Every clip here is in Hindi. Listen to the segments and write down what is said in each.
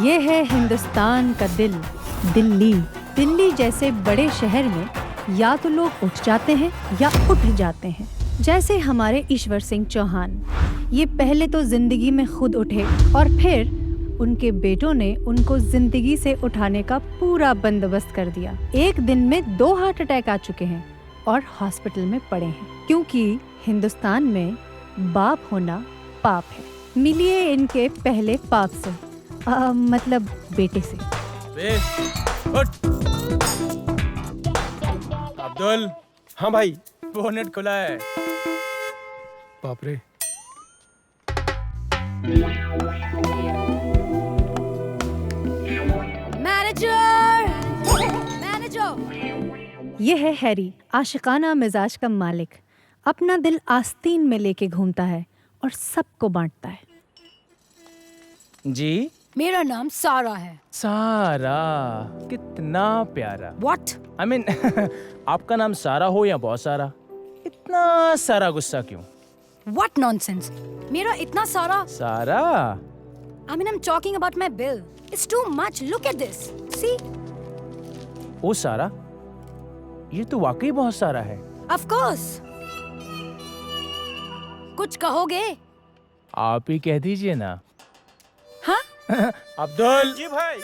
ये है हिंदुस्तान का दिल, दिल्ली। दिल्ली जैसे बड़े शहर में या तो लोग उठ जाते हैं या उठ जाते हैं। जैसे हमारे ईश्वर सिंह चौहान, ये पहले तो जिंदगी में खुद उठे और फिर उनके बेटों ने उनको जिंदगी से उठाने का पूरा बंदोबस्त कर दिया। एक दिन में 2 हार्ट अटैक आ चुके हैं और हॉस्पिटल में पड़े हैं, क्योंकि हिंदुस्तान में बाप होना पाप है। मिलिए इनके पहले पाप से, मतलब बेटे से। अब्दुल। हाँ भाई। बोनेट खुला है। बाप रे। ये है हैरी, आशिकाना मिजाज का मालिक। अपना दिल आस्तीन में लेके घूमता है और सबको बांटता है। जी, मेरा नाम सारा है। सारा, कितना प्यारा। What? I mean, आपका नाम सारा हो या बहुत सारा, इतना सारा गुस्सा क्यों? What nonsense? मेरा इतना सारा। सारा? I mean, I'm talking about my bill. It's too much. Look at this. See? ओ सारा, ये तो वाकई बहुत सारा है। Of course. कुछ कहोगे? आप ही कह दीजिए ना। हाँ? अब्दुल। जी भाई।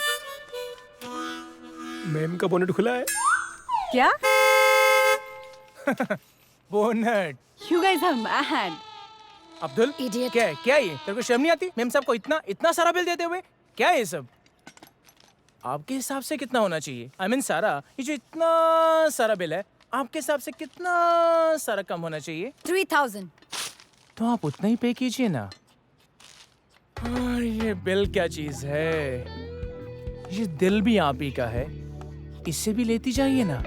मैम का बोनेट खुला है। क्या? Bonnet. You guys are mad. Abdul, Idiot. क्या है? क्या ये? तेरे को शर्म नहीं आती? मेम साहब को इतना सारा बिल देते हुए? क्या है ये सब? आपके हिसाब से कितना होना चाहिए? I mean, सारा, ये जो इतना सारा बिल है, आपके हिसाब से कितना सारा कम होना चाहिए? 3,000. तो आप उतना ही पे कीजिए ना। और ये बिल क्या चीज है? ये दिल भी आप ही का है, इससे भी लेती जाइए ना।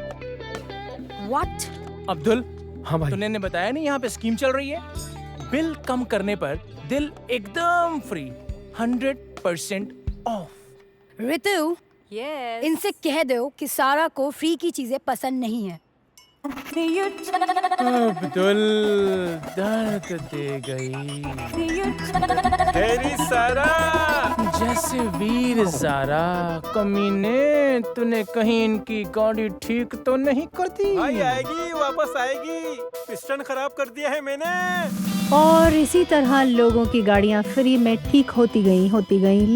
What? अब्दुल, हाँ भाई। तूने बताया नहीं यहाँ पे स्कीम चल रही है? बिल कम करने पर दिल एकदम फ्री, 100% ऑफ। रितु, Yes. इनसे कह दो कि सारा को फ्री की चीजें पसंद नहीं है। अब्दुल, दर्द दे गई। हैरी सारा। जैसे वीर ज़ारा, कमीने, तूने कहीं इनकी गाड़ी ठीक तो नहीं कर दी? भाई आएगी, वापस आएगी। पिस्टन खराब कर दिया है मैंने। और इसी तरह लोगों की गाड़ियां फ्री में ठीक होती गईं,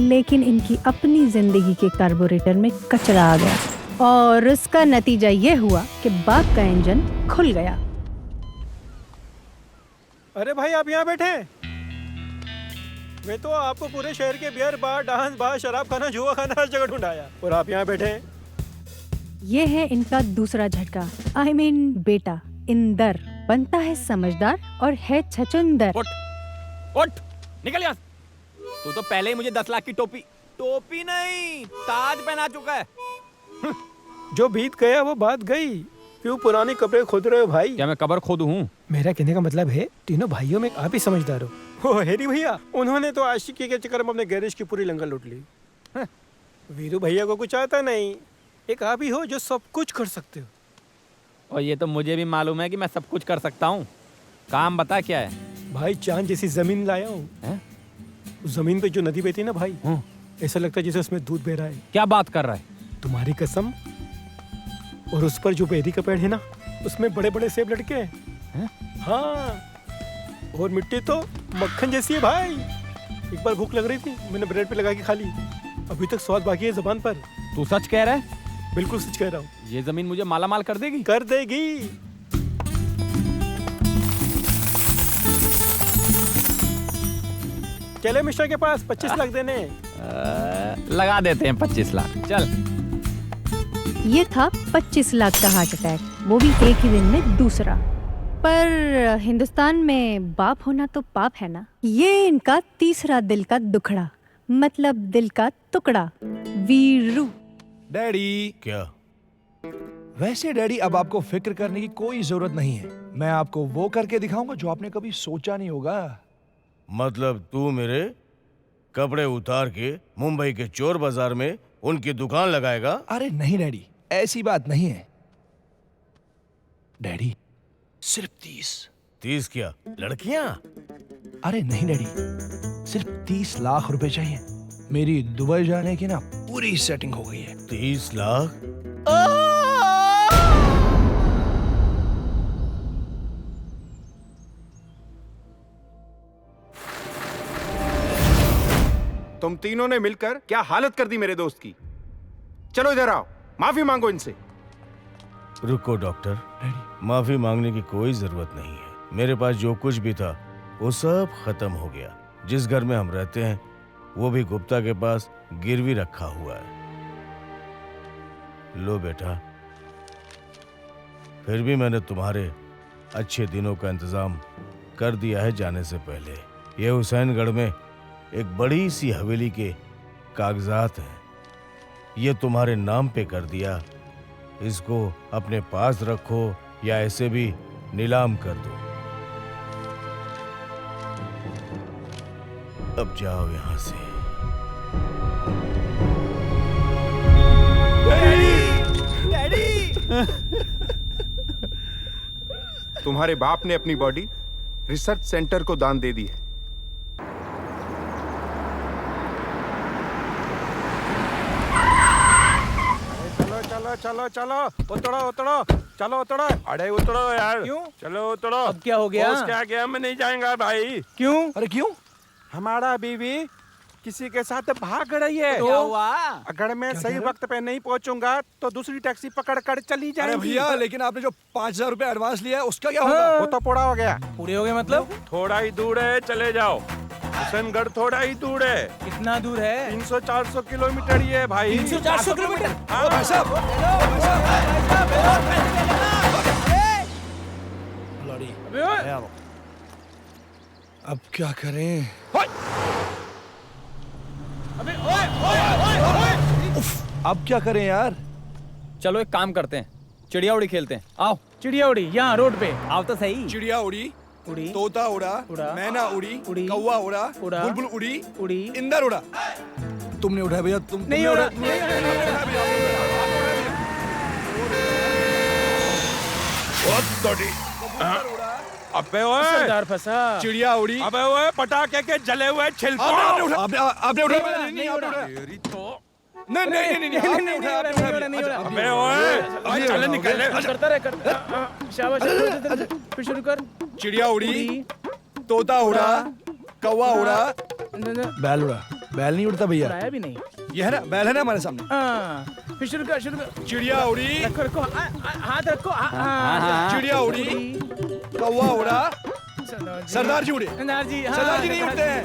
लेकिन इनकी अपनी जिंदगी के कार्बोरेटर में कचरा आ गया और उसका नतीजा ये हुआ कि बाप का इंजन खुल गया। अरे भाई, आप यहाँ बैठे हैं? मैं तो आपको पूरे शहर के बियर बार, डांस बार, शराब खाना, जुआ खाना, हर जगह ढूंढाया, और आप यहाँ बैठे हैं। ये है इनका दूसरा झटका। I mean, बेटा इंदर बनता है समझदार और है छचुंदर। उठ, निकल यहाँ। तू तो पहले ही मुझे 10 लाख की टोपी नहीं, ताज पहना चुका है। जो बीत गया वो बात गई। क्यों पुराने कपड़े खोद रहे हो भाई? क्या मैं कबर खोदू हूँ? मेरा कहने का मतलब है, तीनों भाइयों में आप ही समझदार हो। ओ हेरी भैया, उन्होंने तो आशिकी के चक्कर में अपने गैरेज की पूरी लंगर लूट ली। वीरू भैया को कुछ आता नहीं, एक आप ही हो जो सब कुछ कर सकते हो। और ये तो मुझे भी मालूम है कि मैं सब कुछ कर सकता हूँ। काम बता क्या है? भाई चांद जैसी जमीन लाया हूँ। उस जमीन पे जो नदी बहती है ना भाई, ऐसा लगता है जैसे उसमें दूध बह रहा है। क्या बात कर रहा है? तुम्हारी कसम। और उस पर जो बेरी का पेड़ है ना, उसमें बड़े बड़े सेब लटके हैं। हाँ, और मिट्टी तो मक्खन जैसी है भाई। एक बार भूख लग रही थी, मैंने ब्रेड पे लगा के खा ली। अभी तक स्वाद बाकी है जुबान पर। तू सच कह रहा है? बिल्कुल सच कह रहा हूँ। ये जमीन मुझे माला माल कर देगी? कर देगी। चले मिश्रा के पास 25 लाख देने। लगा देते हैं 25 लाख। चल। ये था 25 लाख का हार्ट अटैक, वो भी एक ही दिन में दूसरा। पर हिंदुस्तान में बाप होना तो पाप है ना। ये इनका तीसरा दिल का दुखड़ा, मतलब दिल का टुकड़ा, वीरू। डैडी। क्या? वैसे डैडी, अब आपको फिक्र करने की कोई जरूरत नहीं है। मैं आपको वो करके दिखाऊंगा जो आपने कभी सोचा नहीं होगा। मतलब तू मेरे कपड़े उतार के मुंबई के चोर बाजार में उनकी दुकान लगाएगा? अरे नहीं डैडी, ऐसी बात नहीं है। डैडी, सिर्फ 30। 30 क्या, लड़कियां? अरे नहीं डैडी, सिर्फ 30 लाख रुपए चाहिए। मेरी दुबई जाने की ना पूरी सेटिंग हो गई है। 30 लाख? तुम तीनों ने मिलकर क्या हालत कर दी मेरे दोस्त की। चलो इधर आओ, माफी मांगो इनसे। रुको डॉक्टर, माफी मांगने की कोई जरूरत नहीं है। मेरे पास जो कुछ भी था वो सब खत्म हो गया। जिस घर में हम रहते हैं वो भी गुप्ता के पास गिरवी रखा हुआ है। लो बेटा, फिर भी मैंने तुम्हारे अच्छे दिनों का इंतजाम कर दिया है जाने से पहले। ये हुसैनगढ़ में एक बड़ी सी हवेली के कागजात हैं, ये तुम्हारे नाम पे कर दिया। इसको अपने पास रखो या ऐसे भी नीलाम कर दो। अब जाओ यहां से। तुम्हारे बाप ने अपनी बॉडी रिसर्च सेंटर को दान दे दी है। चलो चलो चलो उतरो उतरो, चलो उतरो। अरे उतरो यार। क्यों? चलो उतरो। अब क्या हो गया? बॉस क्या गया, मैं नहीं जाएगा भाई। क्यों? अरे क्यों? हमारा बीवी किसी के साथ भाग रही है। क्या हुआ? अगर मैं सही वक्त पे नहीं पहुंचूंगा तो दूसरी टैक्सी पकड़ कर चली अरे जाएगी। भैया, लेकिन आपने जो 5,000 रुपए एडवांस लिया है उसका क्या होगा? वो तो पूरा हो गया। पूरे हो गए मतलब? थोड़ा ही दूर है, चले जाओ। हुसैनगढ़ थोड़ा ही दूर है, कितना दूर है? 300-400 किलोमीटर ही है भाई। 300-400 किलोमीटर? हाँ। भाई साहब, अबे ओए! अब क्या करें? अबे ओए ओए ओए ओए! अब क्या करें यार? चलो एक काम करते हैं, चिड़िया उड़ी खेलते हैं। आओ। चिड़िया उड़ी यहाँ रोड पे। आओ तो सही। चिड़िया उड़ी, उड़ी, तोता उड़ा, उड़ा, मैना उड़ी, उड़ी, कौवा उड़ा, उड़ा, बुलबुल उड़ी, उड़ी। इंदर उड़ा। तुमने उठाया भैया? नहीं उड़ा, नहीं अबे ओए, सरदार फंसा। चिड़िया उड़ी। अबे ओए, पटाखे के जले हुए छिलकों। आपने उठाया? नहीं उड़ा। तेरी तो। नहीं नहीं नहीं नहीं, आपने उठाया, आपने उठाया। नहीं उड़ा। अबे ओए, चल निकल। करता रहे कर। शाबाश, फिर शुरू कर। चिड़िया उड़ी, उड़ी, तोता उड़ा, कौवा उड़ा, न- बैल उड़ा। बैल नहीं उड़ता भैया, उड़ाया भी नहीं। ये है ना, बैल है ना हमारे सामने। हाँ, फिर शुरू कर, शुरू कर। चिड़िया उड़ी, रखो रखो, हाथ रखो। हाँ, चिड़िया उड़ी, कौवा उड़ा, सरदार जी उड़े। सरदार जी, हाँ, सरदार जी नहीं उड़ते हैं।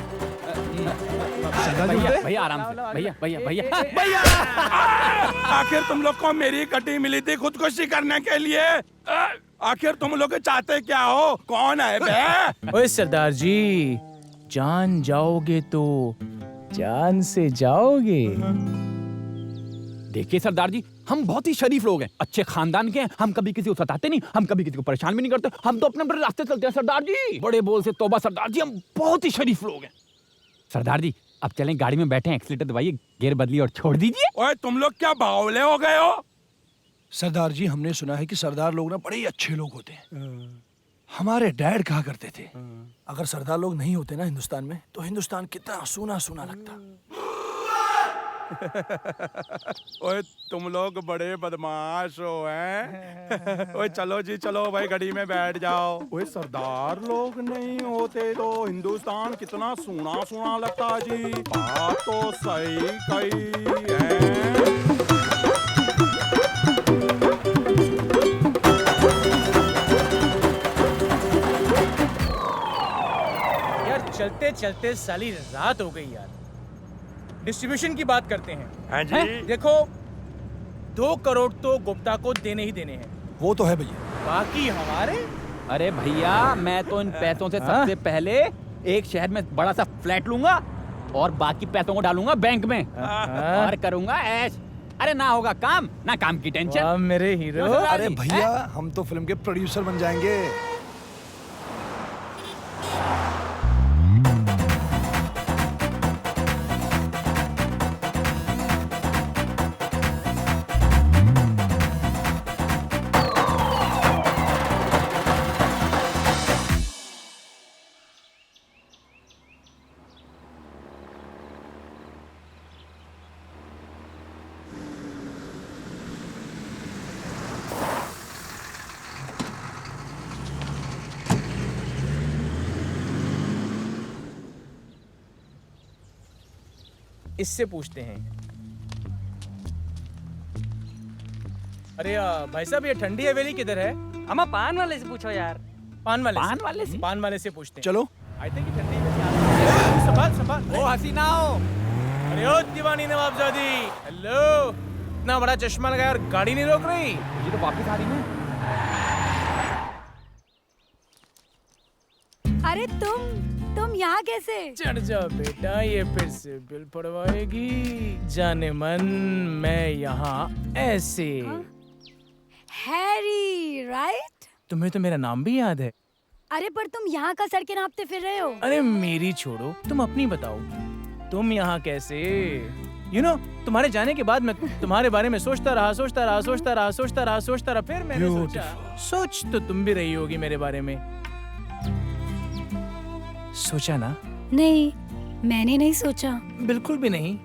सरदार जी उड़ते हैं? भैया आराम से। भैया भैया भैया भैया, आखिर तुम लोग को मेरी कटी मिली थी खुदकुशी करने के लिए। आखिर तुम लोग चाहते क्या हो? कौन है बे? ओए सरदार जी, जान जाओगे तो जान से जाओगे। देखिए सरदार जी, हम बहुत ही शरीफ लोग हैं, अच्छे खानदान के हैं। हम कभी किसी को सताते नहीं, हम कभी किसी को परेशान भी नहीं करते। हम तो अपने अपने रास्ते चलते हैं सरदार जी। बड़े बोल से तौबा सरदार जी, हम बहुत ही शरीफ लोग हैं। सरदार जी अब चलें, गाड़ी में बैठे, एक्सीलेटर दबाइए, गियर बदलिए और छोड़ दीजिए। ओए तुम लोग क्या बावले हो गए हो? सरदार जी, हमने सुना है कि सरदार लोग ना बड़े ही अच्छे लोग होते हैं। हमारे डैड कहा करते थे, अगर सरदार लोग नहीं होते ना हिंदुस्तान में, तो हिंदुस्तान कितना सूना सूना लगता। ओए तुम लोग बड़े बदमाश हो हैं। ओए चलो जी चलो भाई, गाड़ी में बैठ जाओ। ओए सरदार लोग नहीं होते तो हिंदुस्तान कितना सूना सूना लगता जी। बात तो सही कही है। यार चलते चलते साली रात हो गई यार। डिस्ट्रीब्यूशन की बात करते हैं। हाँ जी। हैं? देखो 2 करोड़ तो गुप्ता को देने ही देने हैं, वो तो है भैया। बाकी हमारे। अरे भैया, मैं तो इन पैसों से सबसे पहले एक शहर में बड़ा सा फ्लैट लूंगा और बाकी पैसों को डालूंगा बैंक में और करूंगा ऐश। अरे ना होगा काम, ना काम की टेंशन। वाह मेरे हीरो। अरे भैया, हम तो फिल्म के प्रोड्यूसर बन जाएंगे। इससे पूछते हैं। अरे भाई साहब, ये ठंडी हवेली किधर है? अम्मा पान वाले से पूछो यार। पान वाले पान वाले से? पान वाले से पूछते हैं। चलो। आई थिंक ठंडी हवेली। संभाल संभाल। ओ हसीना हो। अरे ओ दीवानी नवाबजादी, हेलो। इतना बड़ा चश्मा लगाया और गाड़ी नहीं रोक रही? ये तो वापस आ रही है। अरे तुम यहाँ कैसे? चढ़ जाओ बेटा, ये फिर से बिल पड़वाएगी। जाने मन, मैं यहाँ ऐसे। Harry, right? तुम्हें तो मेरा नाम भी याद है। अरे पर तुम यहाँ का सड़कें नापते फिर रहे हो। अरे मेरी छोड़ो, तुम अपनी बताओ। तुम यहाँ कैसे? You know, तुम्हारे जाने के बाद मैं तुम्हारे बारे में सोचता रहा, फिर मैंने सोचा। सोच तो तुम भी रही होगी मेरे बारे में। सोचा ना? नहीं, मैंने नहीं सोचा। बिल्कुल भी नहीं।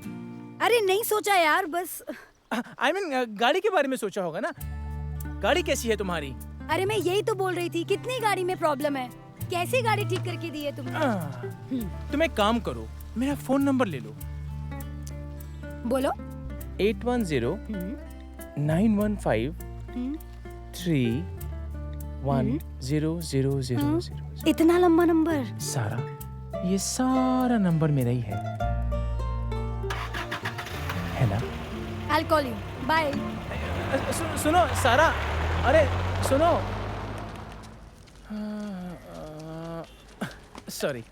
अरे नहीं सोचा यार, बस। I mean, गाड़ी के बारे में सोचा होगा ना? गाड़ी कैसी है तुम्हारी? अरे मैं यही तो बोल रही थी, कितनी गाड़ी में प्रॉब्लम है, कैसी गाड़ी ठीक करके दी है तुमने? तुम एक काम करो, मेरा फोन नंबर ले लो। बोलो। 810 915 3100000। इतना लंबा नंबर? सारा, ये सारा नंबर मेरा ही है ना? I'll call you. Bye. सुनो सारा, अरे सुनो। सॉरी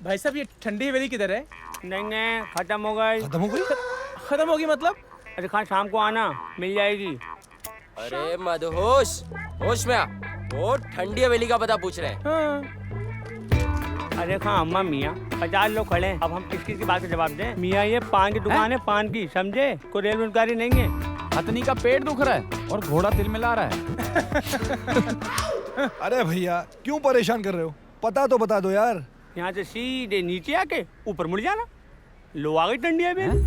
भाई साहब, ये ठंडी हवेली किधर है? नहीं, खत्म हो गई। खत्म हो गई? खत्म होगी मतलब? अरे खान शाम को आना, मिल जाएगी। अरे मदहोश, होश में आ। वो ठंडी हवेली का पता पूछ रहे हैं। हाँ। अरे खां अम्मा मियाँ, 50 लोग खड़े हैं, अब हम किस किस की बात का जवाब दें? मियाँ ये पान की दुकान है, पान की, समझे? कोई रेल रोजगारी नहीं है। हथनी का पेट दुख रहा है और घोड़ा तिल मिला रहा है। अरे भैया क्यों परेशान कर रहे हो? पता तो बता दो यार। यहाँ से सीधे नीचे आके ऊपर मुड़ जाना, लो आ गई ठंडी हवेली।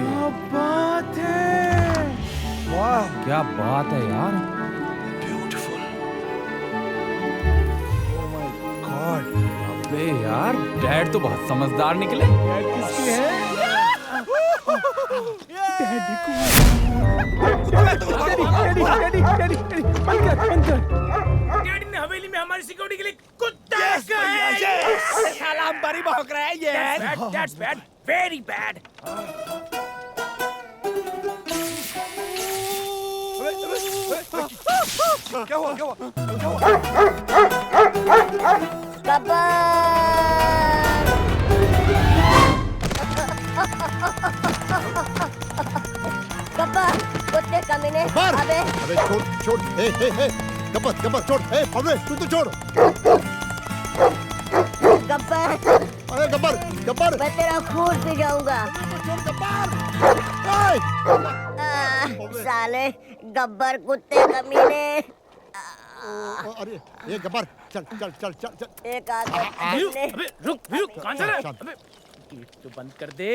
क्या बात है! वाह, क्या बात है यार। ब्यूटीफुल। Oh my God. अबे यार, डैड तो बहुत समझदार निकले। किसकी है? डैडी ने हवेली में हमारी सिक्योरिटी के लिए कुत्ता रखा है। साला हम बारी भौंक रहा है ये। That's bad, very bad. क्या हुआ? गब्बर, कुत्ते कमीने, अबे छोड़, गब्बर छोड़, पवने तू तो छोड़। गब्बर, अरे गब्बर, मैं तेरा खून पी जाऊंगा। साले गब्बर कुत्ते कमीने। अरे ये गब्बर, चल। एक आगे। अबे रुक, कहाँ जा रहा है? अबे गेट तो बंद कर दे।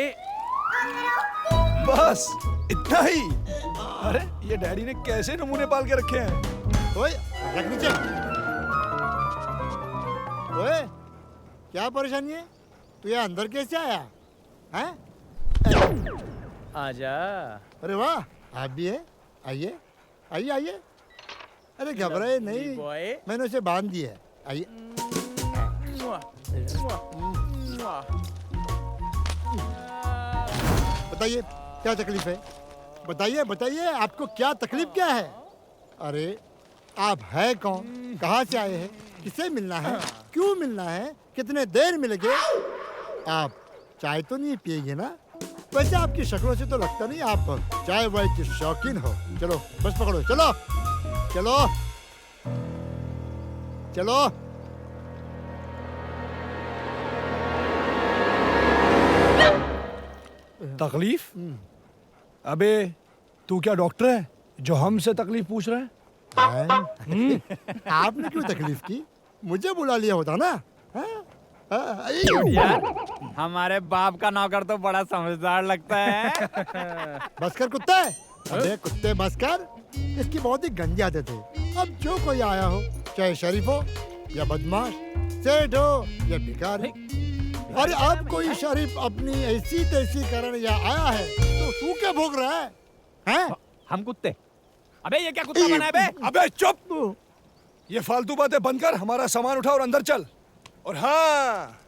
बस इतना ही? अरे ये डैडी ने कैसे नमूने पाल के रखे हैं? ओए रख नीचे। ओए क्या परेशानी है? तू यहाँ अंदर कैसे आया? हैं? आजा। अरे वाह, आप भी है? आइए। अरे घबराए नहीं, बॉय। मैंने उसे बांध दिया है। आइए। बताइए क्या तकलीफ है? बताइए आपको क्या तकलीफ क्या है? अरे आप है कौन? कहाँ से आए हैं? किसे मिलना है? क्यों मिलना है? कितने देर मिलेंगे? आप चाय तो नहीं पिएंगे ना? वैसे आपकी शक्लों से तो लगता नहीं आप चाय वाय के शौकीन हो। चलो बस पकड़ो, चलो। तकलीफ? अबे तू क्या डॉक्टर है जो हमसे तकलीफ पूछ रहा है? आपने क्यों तकलीफ की? मुझे बुला लिया होता ना। यार हमारे बाप का नौकर तो बड़ा समझदार लगता है। बस कर कुत्ते। अबे कुत्ते बस कर। इसकी बहुत ही गंदी आदत है। अब जो कोई आया हो, चाहे शरीफ हो या बदमाश, सेठ हो या भिखारी, अरे अब कोई शरीफ अपनी ऐसी तैसी करने या आया है तो तू क्या भोग रहा है? हैं? हम कुत्ते। अबे ये क्या कुत्ता बना है बे? अबे चुप! ये फालतू बातें बंद कर, हमारा सामान उठा और अंदर चल। और हाँ,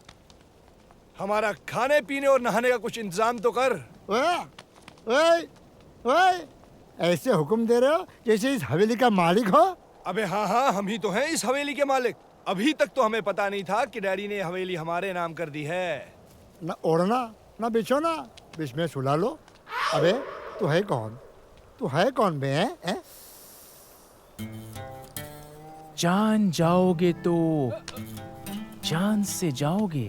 हमारा खाने पीने और नहाने का कुछ इंतजाम तो कर। ओए, ऐसे हुक्म दे रहे हो जैसे इस हवेली का मालिक हो? अबे हाँ, हम ही तो हैं इस हवेली के मालिक। अभी तक तो हमें पता नहीं था कि डैडी ने हवेली हमारे नाम कर दी है। ना ओढ़ना ना बिछोना, बीच में सुला लो। अबे तू है कौन? तू है कौन बे? हैं? जान जाओगे तो जान से जाओगे।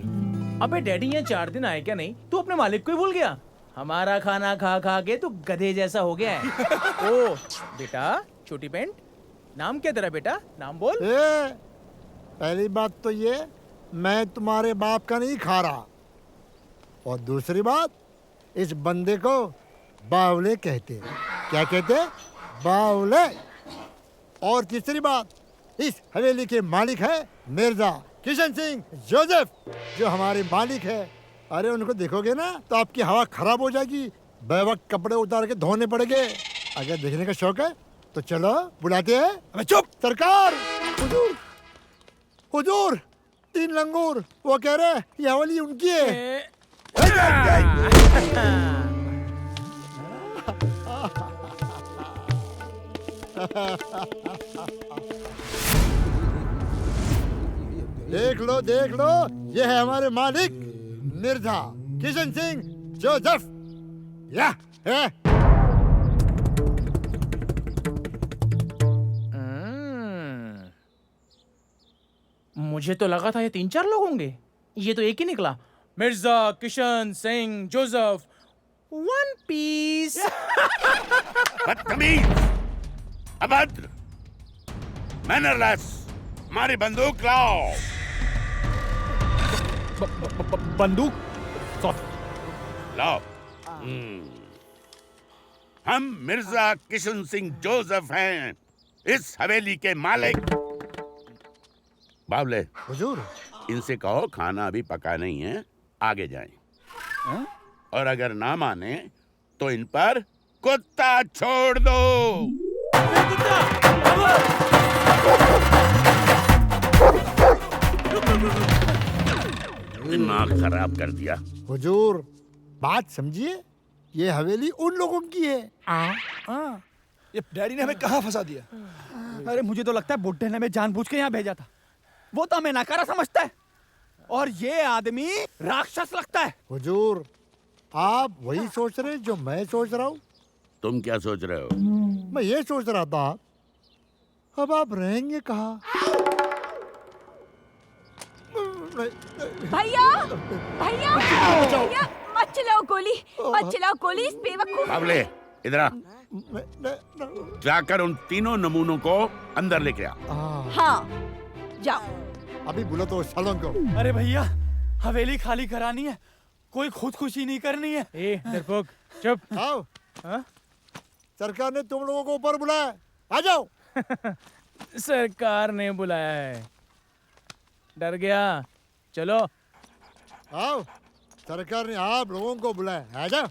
अबे डैडी यहाँ 4 दिन आए क्या नहीं? तू अपने मालिक को ही भूल गया? हमारा खाना खा खा के तू गधे जैसा हो गया है। ओ बेटा, छोटी पैंट, नाम क्या तेरा बेटा? नाम बोल। पहली बात तो ये, मैं तुम्हारे बाप का नहीं खा रहा। और दूसरी बात, इस बंदे को बावले कहते। क्या कहते? बावले। और तीसरी बात, इस हवेली के मालिक है मिर्जा किशन सिंह जोसेफ, जो हमारे मालिक है। अरे उनको देखोगे ना तो आपकी हवा खराब हो जाएगी, बेवक्त कपड़े उतार के धोने पड़ेंगे। अगर देखने का शौक है तो चलो बुलाते हैं। अबे चुप! सरकार, हुजूर, हुजूर, 3 लंगूर, वो कह रहे ये हवेली उनकी है। देख लो, ये है हमारे मालिक मिर्जा किशन सिंह जोसेफ। या है। मुझे तो लगा था ये 3-4 लोग होंगे, ये तो एक ही निकला। Mirza Kishan Singh Joseph, one piece. बदतमीज, अभद्र, मैनरलेस, हमारी बंदूक लाओ। बंदूक लाओ। हम मिर्जा किशन सिंह जोसेफ हैं, इस हवेली के मालिक। बावले, हुजूर, इनसे कहो खाना अभी पका नहीं है, आगे जाएं। और अगर ना माने तो इन पर कुत्ता छोड़ दो। दिमाग खराब कर दिया। हुजूर, बात समझिए, ये हवेली उन लोगों की है। ये डैडी ने हमें कहाँ फंसा दिया? अरे मुझे तो लगता है बुड्ढे ने हमें जानबूझ के यहाँ भेजा था। वो तो हमें नकारा समझता है और ये आदमी राक्षस लगता है। हुजूर, आप वही सोच रहे हैं जो मैं सोच रहा हूँ। तुम क्या सोच रहे हो? मैं ये सोच रहा था, अब आप रहेंगे कहाँ? भैया, भैया, भैया, मत चलाओ गोली, मत चलाओ गोली इस बेवकूफ। बावले, इधर आ। जाकर उन तीनों नमूनों को अंदर लेके आ। हाँ, जाओ। अभी बोलो तो सालों को। अरे भैया, हवेली खाली करानी है, कोई खुदकुशी नहीं करनी है। ए डरपोक, चुप। आओ। सरकार ने तुम लोगों को ऊपर बुलाया, आ जाओ। सरकार ने बुलाया है, डर गया। चलो आओ, सरकार ने आप लोगों को बुलाया, आ जाओ।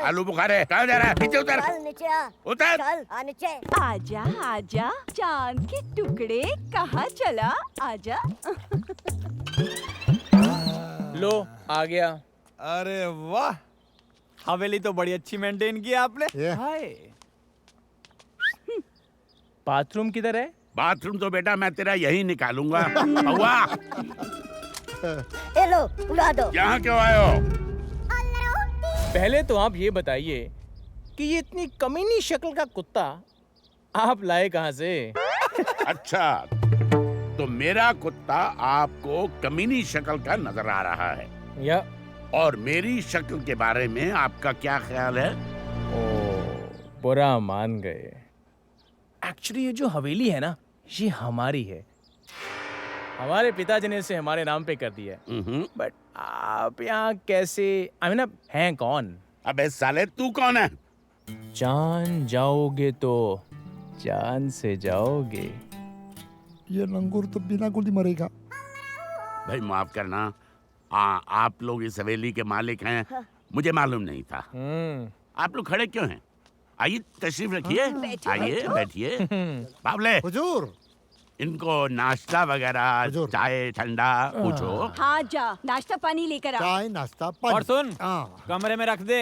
आलू बुखारे, कहाँ जा रहा है? नीचे उतर। चल नीचे आ। उतर। चल आ नीचे। आजा, आजा, चांद के टुकड़े, कहाँ चला? आजा। लो, आ गया। अरे वाह, हवेली तो बड़ी अच्छी मेंटेन की आपने। हाय। बाथरूम किधर है? बाथरूम तो बेटा मैं तेरा यही निकालूंगा। हुआ। ये लो, उड़ा दो। यहाँ क्यों आए हो? पहले तो आप ये बताइए कि ये इतनी कमीनी शक्ल का कुत्ता आप लाए कहाँ से? अच्छा, तो मेरा कुत्ता आपको कमीनी शक्ल का नजर आ रहा है, या और मेरी शक्ल के बारे में आपका क्या ख्याल है? ओ, बुरा मान गए। एक्चुअली ये जो हवेली है ना, ये हमारी है। हमारे पिताजी ने इसे हमारे नाम पे कर दिया है। बट आप यहाँ कैसे, आई मीन, हैं कौन? अबे साले, तू कौन है? जान जाओगे तो जान से जाओगे। ये लंगूर तो बिना गोली मरेगा। भाई माफ करना, आप लोग इस हवेली के मालिक हैं, मुझे मालूम नहीं था। आप लोग खड़े क्यों हैं? आइए तशरीफ रखिए, आइए बैठिए। बाबले हुजूर, इनको नाश्ता वगैरह, चाय ठंडा पूछो। हाँ जा, नाश्ता पानी लेकर आ। चाय नाश्ता पानी। और सुन, कमरे में रख दे।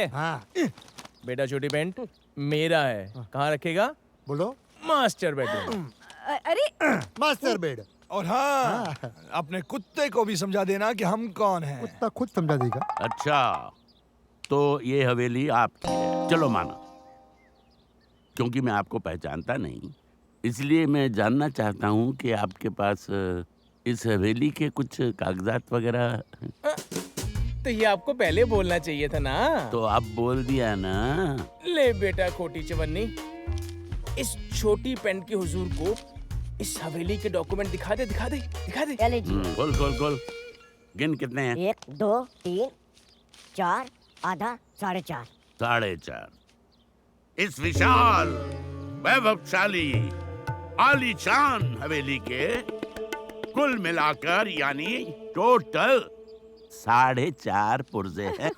बेटा छोटी पैंट मेरा है, कहाँ रखेगा? बोलो। Master bedroom. अरे मास्टर बेड। और हाँ, अपने कुत्ते को भी समझा देना कि हम कौन हैं। कुत्ता खुद समझा देगा। अच्छा, तो ये हवेली आपकी है, चलो माना। क्योंकि मैं आपको पहचानता नहीं, इसलिए मैं जानना चाहता हूँ कि आपके पास इस हवेली के कुछ कागजात वगैरह। तो ये आपको पहले बोलना चाहिए था ना। तो आप बोल दिया ना। ले बेटा खोटी चवन्नी, इस छोटी पैंट के हुजूर को इस हवेली के डॉक्यूमेंट दिखा दे, दिखा दे, दिखा दे। चले जी। खोल खोल खोल। गिन कितने हैं? 1 2 3 4 आधा 4.5। 4.5। इस विशाल वैभवशाली आलीशान हवेली के कुल मिलाकर यानी टोटल 4.5 पुर्जे हैं।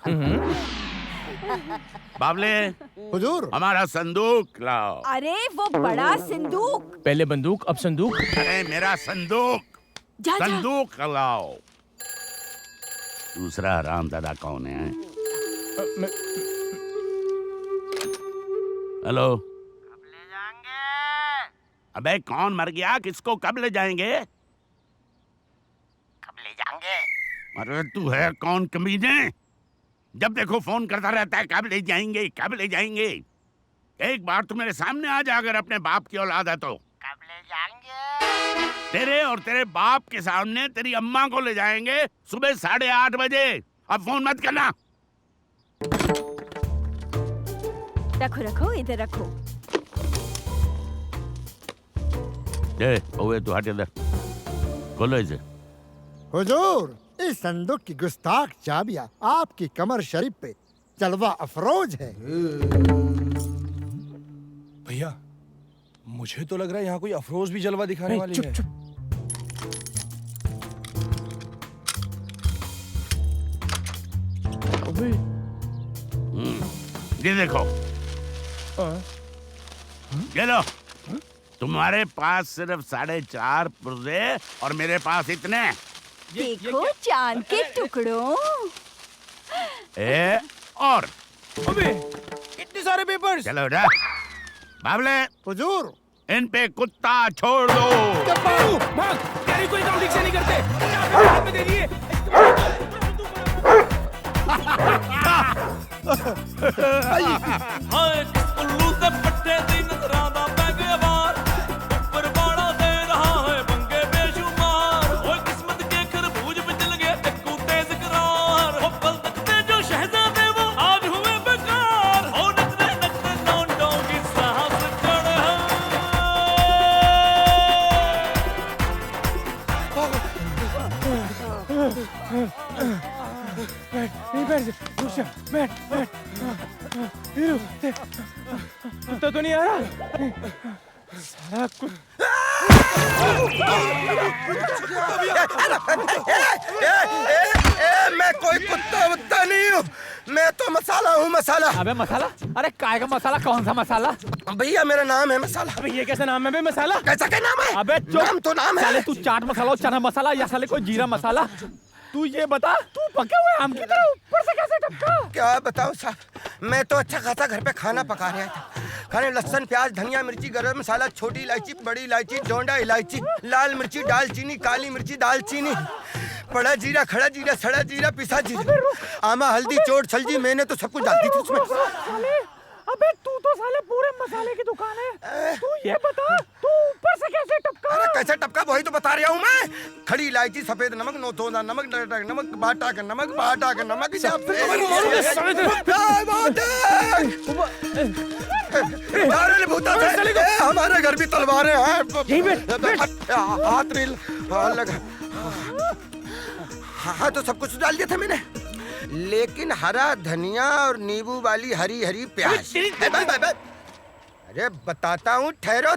बाबले, हुजूर, हमारा संदूक लाओ। अरे वो बड़ा संदूक। पहले बंदूक अब संदूक। अरे मेरा संदूक, जा, जा। संदूक लाओ। दूसरा हरामजादा कौन है? हेलो, कब ले जाएंगे? अबे कौन मर गया? किसको कब ले जाएंगे? कब ले जाएंगे? अरे तू है कौन कमीने? जब देखो फोन करता रहता है, कब ले जाएंगे, कब ले जाएंगे। एक बार तू मेरे सामने आ जा, अगर अपने बाप की औलाद है तो। कब ले जाएंगे? तेरे और तेरे बाप के सामने तेरी अम्मा को ले जाएंगे सुबह 8:30 बजे। अब फोन मत करना। रखो रखो, इधर रखो। ओए तू हट इधर, खोलो इसे। हुजूर, इस संदूक की गुस्ताख चाबियां आपकी कमर शरीफ पे जलवा अफरोज है। भैया, मुझे तो लग रहा है यहाँ कोई अफरोज भी जलवा दिखाने वाली चुप, है। चुप। ये देखो, ये लो। तुम्हारे पास सिर्फ 4.5 पुर्जे और मेरे पास इतने। देखो चांद के टुकड़ों। और अबे इतने सारे पेपर्स। चलो उठा। बाबले, हुजूर, इन पे कुत्ता छोड़ दो। भाग, तेरी कोई काम ठीक से नहीं करते। हाथ में दे दिए। हाय उल्लू से पट्टे दी नजरां दा पै गया बार, ऊपर वाला दे रहा है पंगे बेशुमार। ओए किस्मत के खरबूज पे चल गए टक्कू तेज करार। हो पल तकते जो शहजादे वो आज हुए बेकार। हो नचते नचते लौंडों की साहस चढ़ बैठ, बैठ। कुत्ता तो नहीं आ रहा। साला मैं कोई कुत्ता वुत्ता नहीं हूँ, मैं तो मसाला हूँ, मसाला। अबे मसाला? अरे काय का मसाला? कौन सा मसाला? भैया मेरा नाम है मसाला। अबे ये कैसा नाम है बे मसाला? कैसा क्या नाम है? अबे नाम तो नाम है। साले तू चाट मसाला, चना मसाला या साले कोई जीरा मसाला? तू ये बता, तू पके हुए आम की तरह ऊपर से कैसे टपका? क्या बताऊँ साहब, मैं तो अच्छा खासा घर पे खाना पका रहा था। खाने लहसुन, प्याज, धनिया, मिर्ची, गरम मसाला, छोटी इलायची, बड़ी इलायची, डोंडा इलायची, लाल मिर्ची, दालचीनी, काली मिर्ची, दालचीनी, बड़ा जीरा, खड़ा जीरा, सड़ा जीरा, पिसा जीरा, आमा, हल्दी, चोट, छलजी, मैंने तो सब कुछ डाल दी थी उसमें। अबे तू तो साले पूरे मसाले की दुकान है। तू ये बता, तू ऊपर से कैसे टपका? अरे कैसे टपका वही तो बता रहा हूँ मैं। खड़ी इलायची, सफेद नमक, नौतोदा नमक, डरडक नमक, बाटा का नमक, बाटा का नमक। हमारे घर भी तलवारें हैं। हाथ रील लगा। हाँ तो सब कुछ डाल दिया था मैंने, लेकिन हरा धनिया और नींबू वाली हरी हरी प्याज। अरे बताता हूँ, ठहरो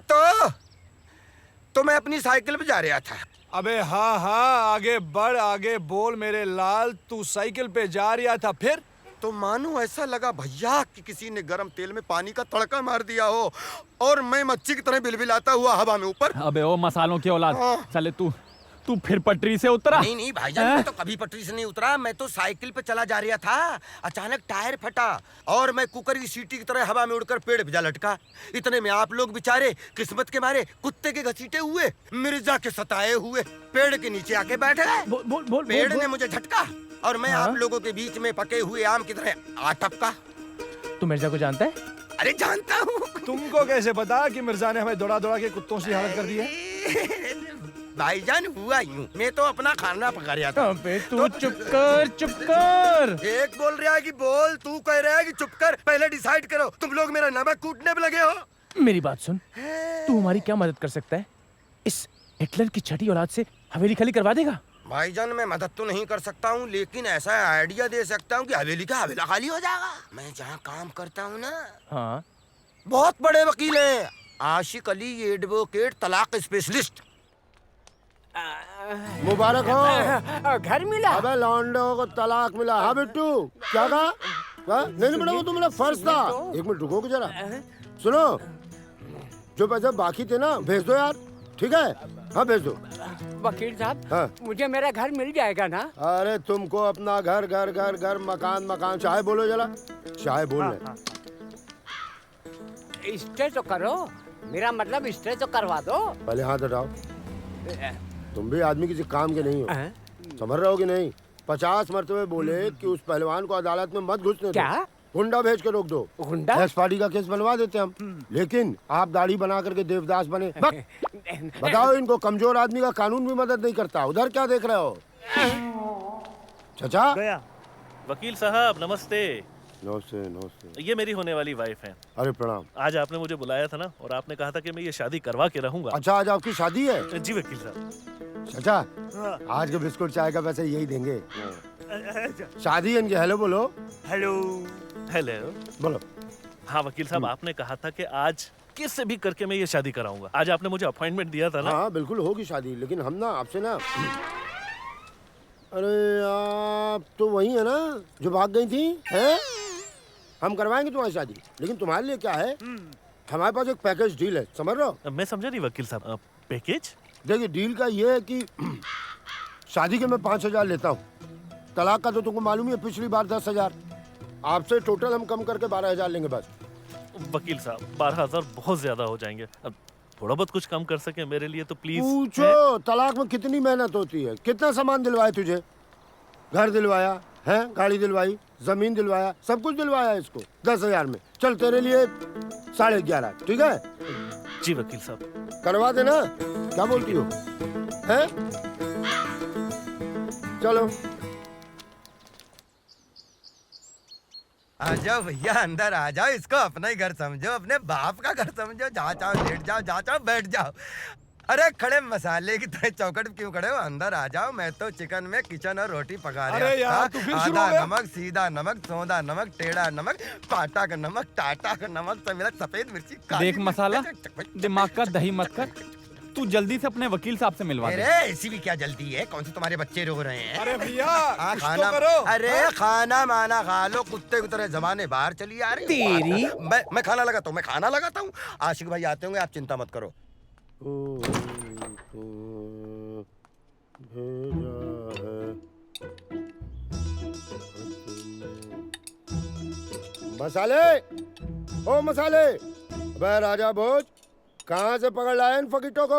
तो मैं अपनी साइकिल पे जा रहा था अबे हाँ हाँ, आगे बढ़, आगे बोल मेरे लाल। तू साइकिल पे जा रहा था, फिर? तो मानो ऐसा लगा भैया कि किसी ने गरम तेल में पानी का तड़का मार दिया हो और मैं मच्छी की तरह बिलबिलाता हुआ हवा में ऊपर। अबे ओ मसालों की औलाद, चले तू फिर पटरी से उतरा? नहीं भाईजान, मैं तो कभी पटरी से नहीं उतरा। मैं तो साइकिल पे चला जा रहा था, अचानक टायर फटा और मैं कुकर की सीटी की तरह हवा में उड़कर पेड़ पे जा लटका। इतने में आप लोग बेचारे किस्मत के मारे कुत्ते के घसीटे हुए, मिर्जा के सताए हुए पेड़ के नीचे आके बैठ गए। पेड़ ने मुझे झटका और मैं आप लोगों के बीच में पके हुए आम की तरह आ टपका। तू मिर्जा को जानता है? अरे जानता हूँ। तुमको कैसे पता कि मिर्जा ने हमें दौड़ा दौड़ा के कुत्तों से हालत कर दी है? भाईजान हुआ यूं, मैं तो अपना खाना पका रहा था। अबे तू चुप कर। एक बोल रहा है कि बोल, तू कह रहा है कि चुप कर। पहले डिसाइड करो, तुम लोग मेरा नमक कूटने पे लगे हो। मेरी बात सुन, तू हमारी क्या मदद कर सकता है? इस हिटलर की छठी औलाद से हवेली खाली करवा देगा? भाईजान मैं मदद तो नहीं कर सकता हूँ, लेकिन ऐसा आइडिया दे सकता हूँ कि हवेली का हवेला खाली हो जाएगा। मैं जहाँ काम करता हूँ ना, हाँ, बहुत बड़े वकील हैं, आशिक अली एडवोकेट तलाक स्पेशलिस्ट। मुबारक हो। घर मिला? अबे लौंडों को तलाक मिला। हाँ बिट्टू, क्या कहा? नहीं बेटा, वो तो मेरा फर्ज था। एक मिनट रुकोगे जरा। सुनो, जो पैसे बाकी थे ना भेज दो यार, ठीक है? हाँ भेज दो। वकील साहब, हाँ? मुझे मेरा घर मिल जाएगा ना? अरे तुमको अपना घर घर घर घर मकान मकान चाहे बोलो जरा, चाहे बोल रहे। स्टे तो करो, मेरा मतलब स्टे तो करवा दो। पहले हाथ हटाओ। तुम भी आदमी किसी काम के नहीं हो, समझ रहे हो कि नहीं? 50 मरतबे बोले कि उस पहलवान को अदालत में मत घुसने दो। क्या? गुंडा भेज के रोक दो। गुंडा? एक्स पार्टी का केस बनवा देते हम। लेकिन आप दाढ़ी बना करके देवदास बने। बताओ, इनको कमजोर आदमी का कानून भी मदद नहीं करता। उधर क्या देख रहे हो? चाचा गया। वकील साहब नमस्ते। नमस्ते नमस्ते। ये मेरी होने वाली वाइफ है। अरे प्रणाम। आज आपने मुझे बुलाया था ना, और आपने कहा था कि मैं ये शादी करवा के रहूंगा। अच्छा, आज आपकी शादी है? जी वकील साहब। चाचा, आज के बिस्कुट चाय का पैसे यही देंगे। शादी इनके। हेलो बोलो। हेलो हेलो बोलो। हाँ वकील साहब, आपने कहा था कि आज किससे भी करके मैं ये शादी कराऊंगा। आज आपने मुझे अपॉइंटमेंट दिया था ना? हाँ बिल्कुल होगी शादी, लेकिन हम ना आपसे ना, अरे आप तो वही है ना जो भाग गई थी, हैं? हम करवाएंगे तुम्हारी शादी, लेकिन तुम्हारे लिए क्या है, हमारे पास एक पैकेज डील है, समझ रहे हो? मैं समझा नहीं वकील साहब। पैकेज? देखिए, डील का ये है कि शादी के मैं 5,000 लेता हूँ, तलाक का तो तुमको मालूम ही है, पिछली बार 10,000। आपसे टोटल हम कम करके 12,000 लेंगे बस। वकील साहब 12,000 बहुत ज्यादा हो जाएंगे। अब थोड़ा बहुत कुछ कम कर सके मेरे लिए तो प्लीज। पूछो, तलाक में कितनी मेहनत होती है, कितना सामान दिलवाया तुझे? घर दिलवाया है, गाड़ी दिलवाई, जमीन दिलवाया, सब कुछ दिलवाया इसको 10,000 में। चल तेरे लिए 11,500, ठीक है? जी वकील साहब। करवा देना, क्या बोलती हो? हैं? चलो आ जाओ भैया, अंदर आ जाओ। इसको अपना ही घर समझो, अपने बाप का घर समझो। जहाँ चाहो लेट जाओ, जहाँ चाहो बैठ जाओ। अरे खड़े मसाले की तरह चौकट क्यों खड़े हो? अंदर आ जाओ। मैं तो चिकन में किचन और रोटी पका रहा था। अरे यार, तू फिर शुरू हो आधा गया? नमक, सीधा नमक, सौंधा नमक, टेढ़ा नमक, पाटा का नमक, टाटा का नमक, सब मिला सफेद मिर्ची, काली देख मसाला, दिमाग का दही मत कर। तू जल्दी से अपने वकील साहब से मिलवा दे। अरे ऐसी भी क्या जल्दी है? कौन से तुम्हारे बच्चे रो रहे हैं? अरे भैया, हाँ, कुछ तो खाना करो। अरे खाना माना खा लो, कुत्ते की तरह जमाने बाहर चली आ रही हो। तेरी। मैं खाना लगाता हूँ, मैं खाना लगाता हूँ। आशिक भाई आते होंगे, आप चिंता मत करो। मसाले, ओ मसाले, अबे राजा भोज, कहाँ से पकड़ लाए इन फकीटों को?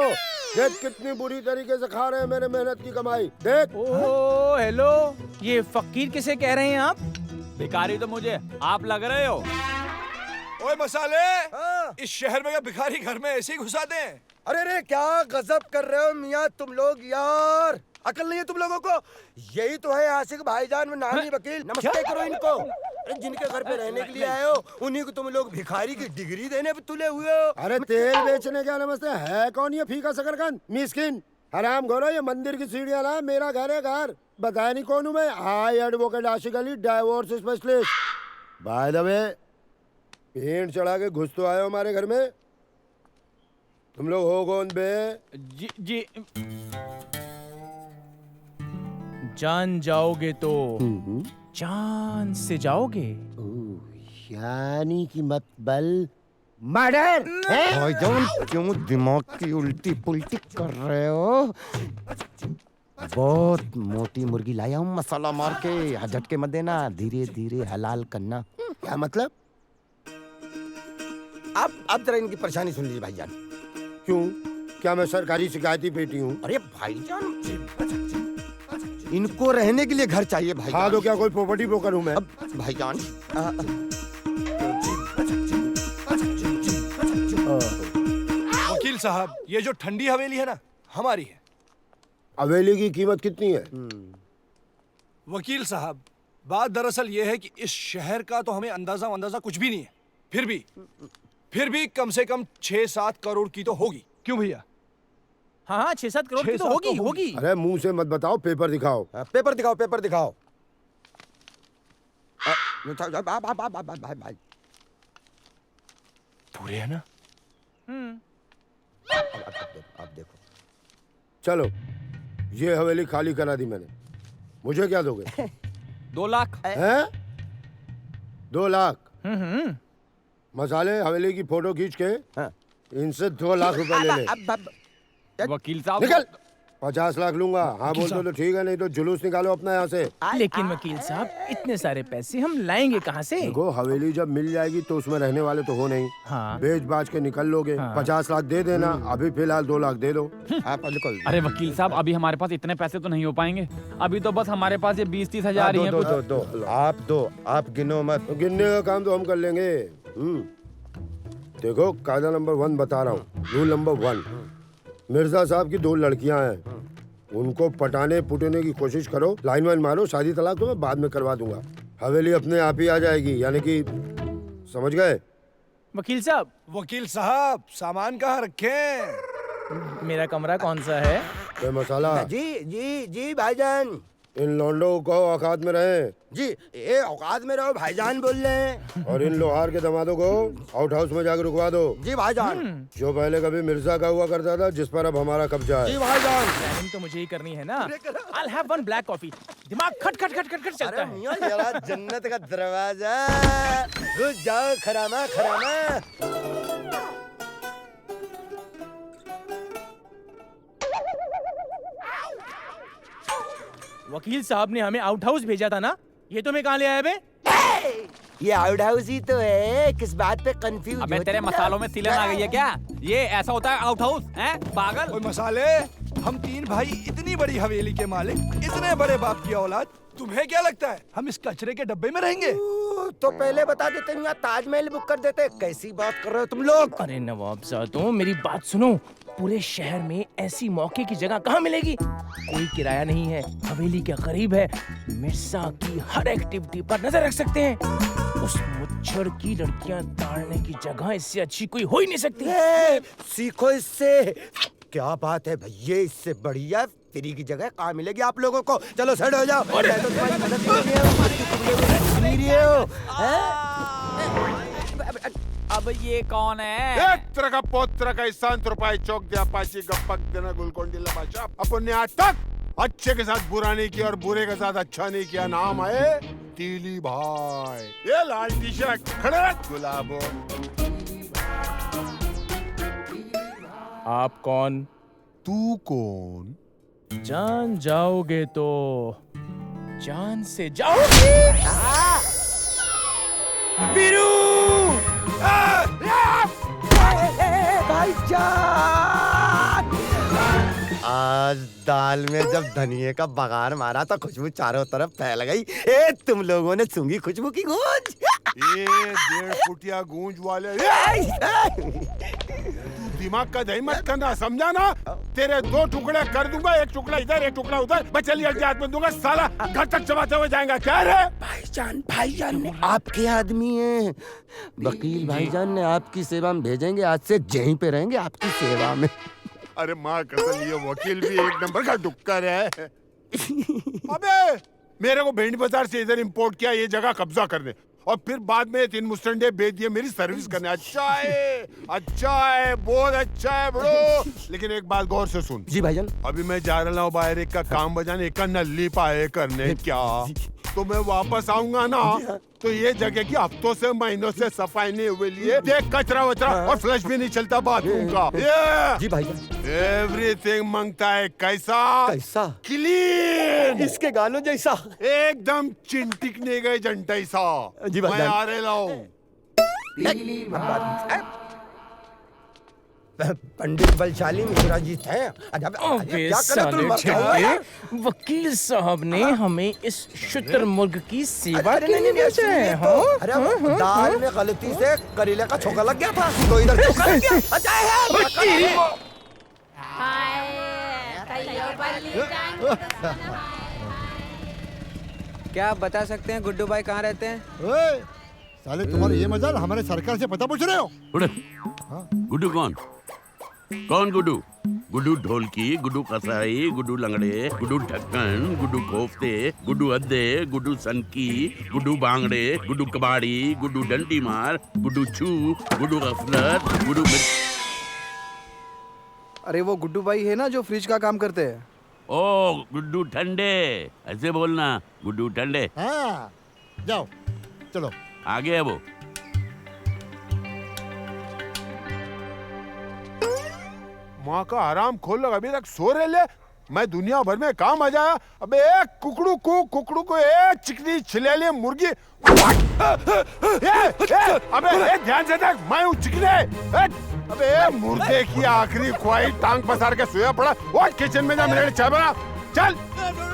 देख कितनी बुरी तरीके से खा रहे हैं मेरे मेहनत की कमाई। देख। ओह हेलो, ये फकीर किसे कह रहे हैं आप? भिखारी तो मुझे आप लग रहे हो। ओए मसाले, इस शहर में क्या भिखारी घर में ऐसे ही घुसाते हैं? अरे रे, क्या गजब कर रहे हो मियाँ तुम लोग यार। अकल नहीं है तुम लोगों को? यही तो है आशिक भाईजान में नामी वकील। नमस्ते करो इनको। अरे जिनके घर पे रहने के लिए आए हो, उन्हीं को तुम लोग भिखारी की डिग्री देने पे तुले हुए हो। अरे तेल बेचने का नमस्ते है कौन ये फीका शकरकंद मिस्किन हराम खोरो? ये मंदिर की सीढ़ियां ना, मेरा घर है घर। बताया नहीं कौन हूँ मैं? Hi advocate Ashiq Ali, divorce specialist. By the way, paint चढ़ा के घुस तो आए हो हमारे घर में। तुम लोग हो कौन बे? जी जान जाओगे तो जान से जाओगे। यानी कि मतलब मर्डर। भाईजान क्यों दिमाग की उल्टी पुल्टी कर रहे हो? बहुत मोटी मुर्गी लाया हूँ मसाला मार के, झटके मत देना, धीरे धीरे हलाल करना। क्या मतलब? अब जरा इनकी परेशानी सुन लीजिए भाईजान। क्यों? क्या मैं सरकारी शिकायती बेटी हूँ? अरे भाईजान, इनको रहने के लिए घर चाहिए भाईजान। हाँ तो क्या कोई प्रॉपर्टी ब्रोकर हूँ मैं? भाईजान वकील साहब, ये जो ठंडी हवेली है ना, हमारी है। हवेली की कीमत कितनी है? वकील साहब, बात दरअसल ये है कि इस शहर का तो हमें अंदाजा कुछ भी नहीं है। फिर भी कम से कम 6-7 करोड़ की तो होगी। क्यों भैया? हाँ, 6-7 करोड़ की तो होगी। अरे मुंह से मत बताओ, पेपर दिखाओ। पेपर दिखाओ। भाई पूरे है ना? अब देखो। चलो, ये हवेली खाली करा दी मैंने। मुझे क्या दोगे? 2 लाख। हैं? 2 लाख? मसाले हवेली की फोटो खींच के इनसे 2 लाख रुपए ले ले। वकील साहब, निकल। 50 लाख लूंगा। हाँ बोल दो तो ठीक है, नहीं तो जुलूस निकालो अपना यहाँ से। लेकिन वकील साहब, इतने सारे पैसे हम लाएंगे कहाँ से? देखो, हवेली जब मिल जाएगी तो उसमें रहने वाले तो हो नहीं। हाँ। बेच बाच के निकल लोगे। 50 लाख दे देना, अभी फिलहाल 2 लाख दे दो। अरे वकील साहब, अभी हमारे पास इतने पैसे तो नहीं हो पाएंगे। अभी तो बस हमारे पास ये 20-30 हजार ही हैं। दो आप गिनो मत। गिनने का काम तो हम कर लेंगे। देखो, कायदा नंबर 1 बता रहा हूँ। रूल नंबर 1, मिर्जा साहब की 2 लड़कियां हैं, उनको पटाने पुटने की कोशिश करो, लाइन वाइन मारो, शादी तलाक तो मैं बाद में करवा दूंगा। हवेली अपने आप ही आ जाएगी, यानी कि समझ गए? वकील साहब, सामान कहाँ रखे? मेरा कमरा कौन सा है? ये मसाला। जी भाईजान। इन लौंडों को औकात में रहे। जी, ये औकात में रहो भाईजान बोल रहे हैं। और इन लोहार के दमादों को आउट हाउस में जाकर रुकवा दो। जी भाईजान। जो पहले कभी मिर्जा का हुआ करता था, जिस पर अब हमारा कब्जा है। जी भाईजान। प्लानिंग तो मुझे ही करनी है ना। I'll have 1 black coffee। दिमाग खट चलता है। मियां जरा जन्नत का दरवाजा, घुस जाओ खरामा। वकील साहब ने हमें आउट हाउस भेजा था ना, ये तो मैं कहाँ ले आया बे? ये आउट हाउस ही तो है। किस बात पे कंफ्यूज? अबे तेरे मसालों में सिलन आ गई है क्या? ये ऐसा होता है आउट हाउस? हैं पागल? ओए मसाले, हम 3 भाई इतनी बड़ी हवेली के मालिक, इतने बड़े बाप की औलाद, तुम्हें क्या लगता है हम इस कचरे के डब्बे में रहेंगे? तो पहले बता देते, यहाँ ताजमहल बुक कर देते। कैसी बात कर रहे हो तुम लोग? अरे नवाबजादों, मेरी बात सुनो। पूरे शहर में ऐसी मौके की जगह कहाँ मिलेगी? कोई किराया नहीं है, हवेली के करीब है, मिर्जा की हर एक्टिविटी पर नजर रख सकते हैं। उस मुच्छड़ की लड़कियां ताड़ने की जगह इससे अच्छी कोई हो ही नहीं सकती। सीखो इससे। क्या बात है भैया, इससे बढ़िया फ्री की जगह कहाँ मिलेगी आप लोगों को? चलो सेट हो जाओ। अब ये कौन है? एक का पोत्र का संत रुपये चौक दिया पाची गप्पक देना गुलकोंडी लबाशा। अपन ने आज तक अच्छे के साथ बुरा नहीं किया और बुरे के साथ अच्छा नहीं किया। नाम है तीली भाई। ये लाल टी शर्ट खड़े गुलाबो। आप कौन? तू कौन? जान जाओगे तो जान से जाओगे। बीरू! भाईजान! आज दाल में जब धनिये का बघार मारा तो खुशबू चारों तरफ फैल गई। तुम लोगों ने सूंघी खुशबू की गूंज? ये 1.5 फुटिया गूंज वाले दिमाग का दही मत करना, समझा ना? तेरे 2 टुकड़े कर दूंगा, 1 टुकड़ा इधर 1 टुकड़ा उधर। मैं चलिए हाथ में दूंगा, साला घर तक चबाते हुए जाएगा। क्या रे? भाईजान आपके आदमी हैं। वकील भाईजान ने आपकी सेवा में भेजेंगे। आज से यहीं पे रहेंगे आपकी सेवा में। अरे माँ कसम, ये वकील भी 1 नंबर का डुक्कर है। अबे मेरे को भेंड बाजार से इधर इंपोर्ट किया ये जगह कब्जा करने, और फिर बाद में 3 मुस्टंडे बेच दिए मेरी सर्विस करने। अच्छा है बहुत अच्छा है ब्रो। लेकिन एक बात गौर से सुन। जी भाईजान। अभी मैं जा रहा हूँ बाहर, एक का काम बजाने, एक का नल्ली पाए करने। क्या तो मैं वापस आऊंगा ना तो ये जगह की हफ्तों से महीनों से सफाई नहीं हुई लिए, देख कचरा वचरा और फ्लश भी नहीं चलता बाथरूम का। जी भाईजान। एवरीथिंग मांगता है कैसा कैसा क्लीन, इसके गानों जैसा, एकदम चिंटिकने गए जंटई सा। जी मैं भाईजान। आ रहा हूँ। पंडित बलशाली मिश्रा जी थे। अबे क्या साले ठेके, वकील साहब ने हमें इस शुतुरमुर्ग की सेवा के लिए भेजा है। हाँ? अरे दाल में गलती से करेले का छोका लग गया था तो इधर चोका लग गया। क्या आप बता सकते हैं गुड्डू भाई कहाँ रहते हैं? ओए, साले तुम्हारे ये मजाल हमारे सरकार से पता पूछ रहे हो? गुड्डू कौन? कौन गुड्डू? गुड्डू ढोलकी, गुड्डू कसाई, गुड्डू लंगड़े, गुड्डू ढक्कन, गुड्डू कोफ्ते, गुड्डू अद्दे, गुड्डू सनकी, गुड्डू बांगड़े, गुड्डू कबाड़ी, गुड्डू डंडी मार, गुड्डू छू, गुड्डू गफलत, गुड्डू अरे वो गुड्डू भाई है ना जो फ्रिज का काम करते हैं। ओ गुड्डू ठंडे, ऐसे बोलना, गुड्डू ठंडे। हाँ, जाओ चलो आगे है वो। माँ का आराम खोल लगा, अभी तक सो रहे ले। मैं दुनिया भर में काम आ जाया। अबे एक कुकड़ू को एक चिकनी छिलेली मुर्गी। अबे ध्यान से देख, मैं हूँ चिकने। अबे मुर्गे की आखिरी ख्वाहिश टांग पसार के सोया पड़ा। वो किचन में जा, मेरे लिए चाय बना। चल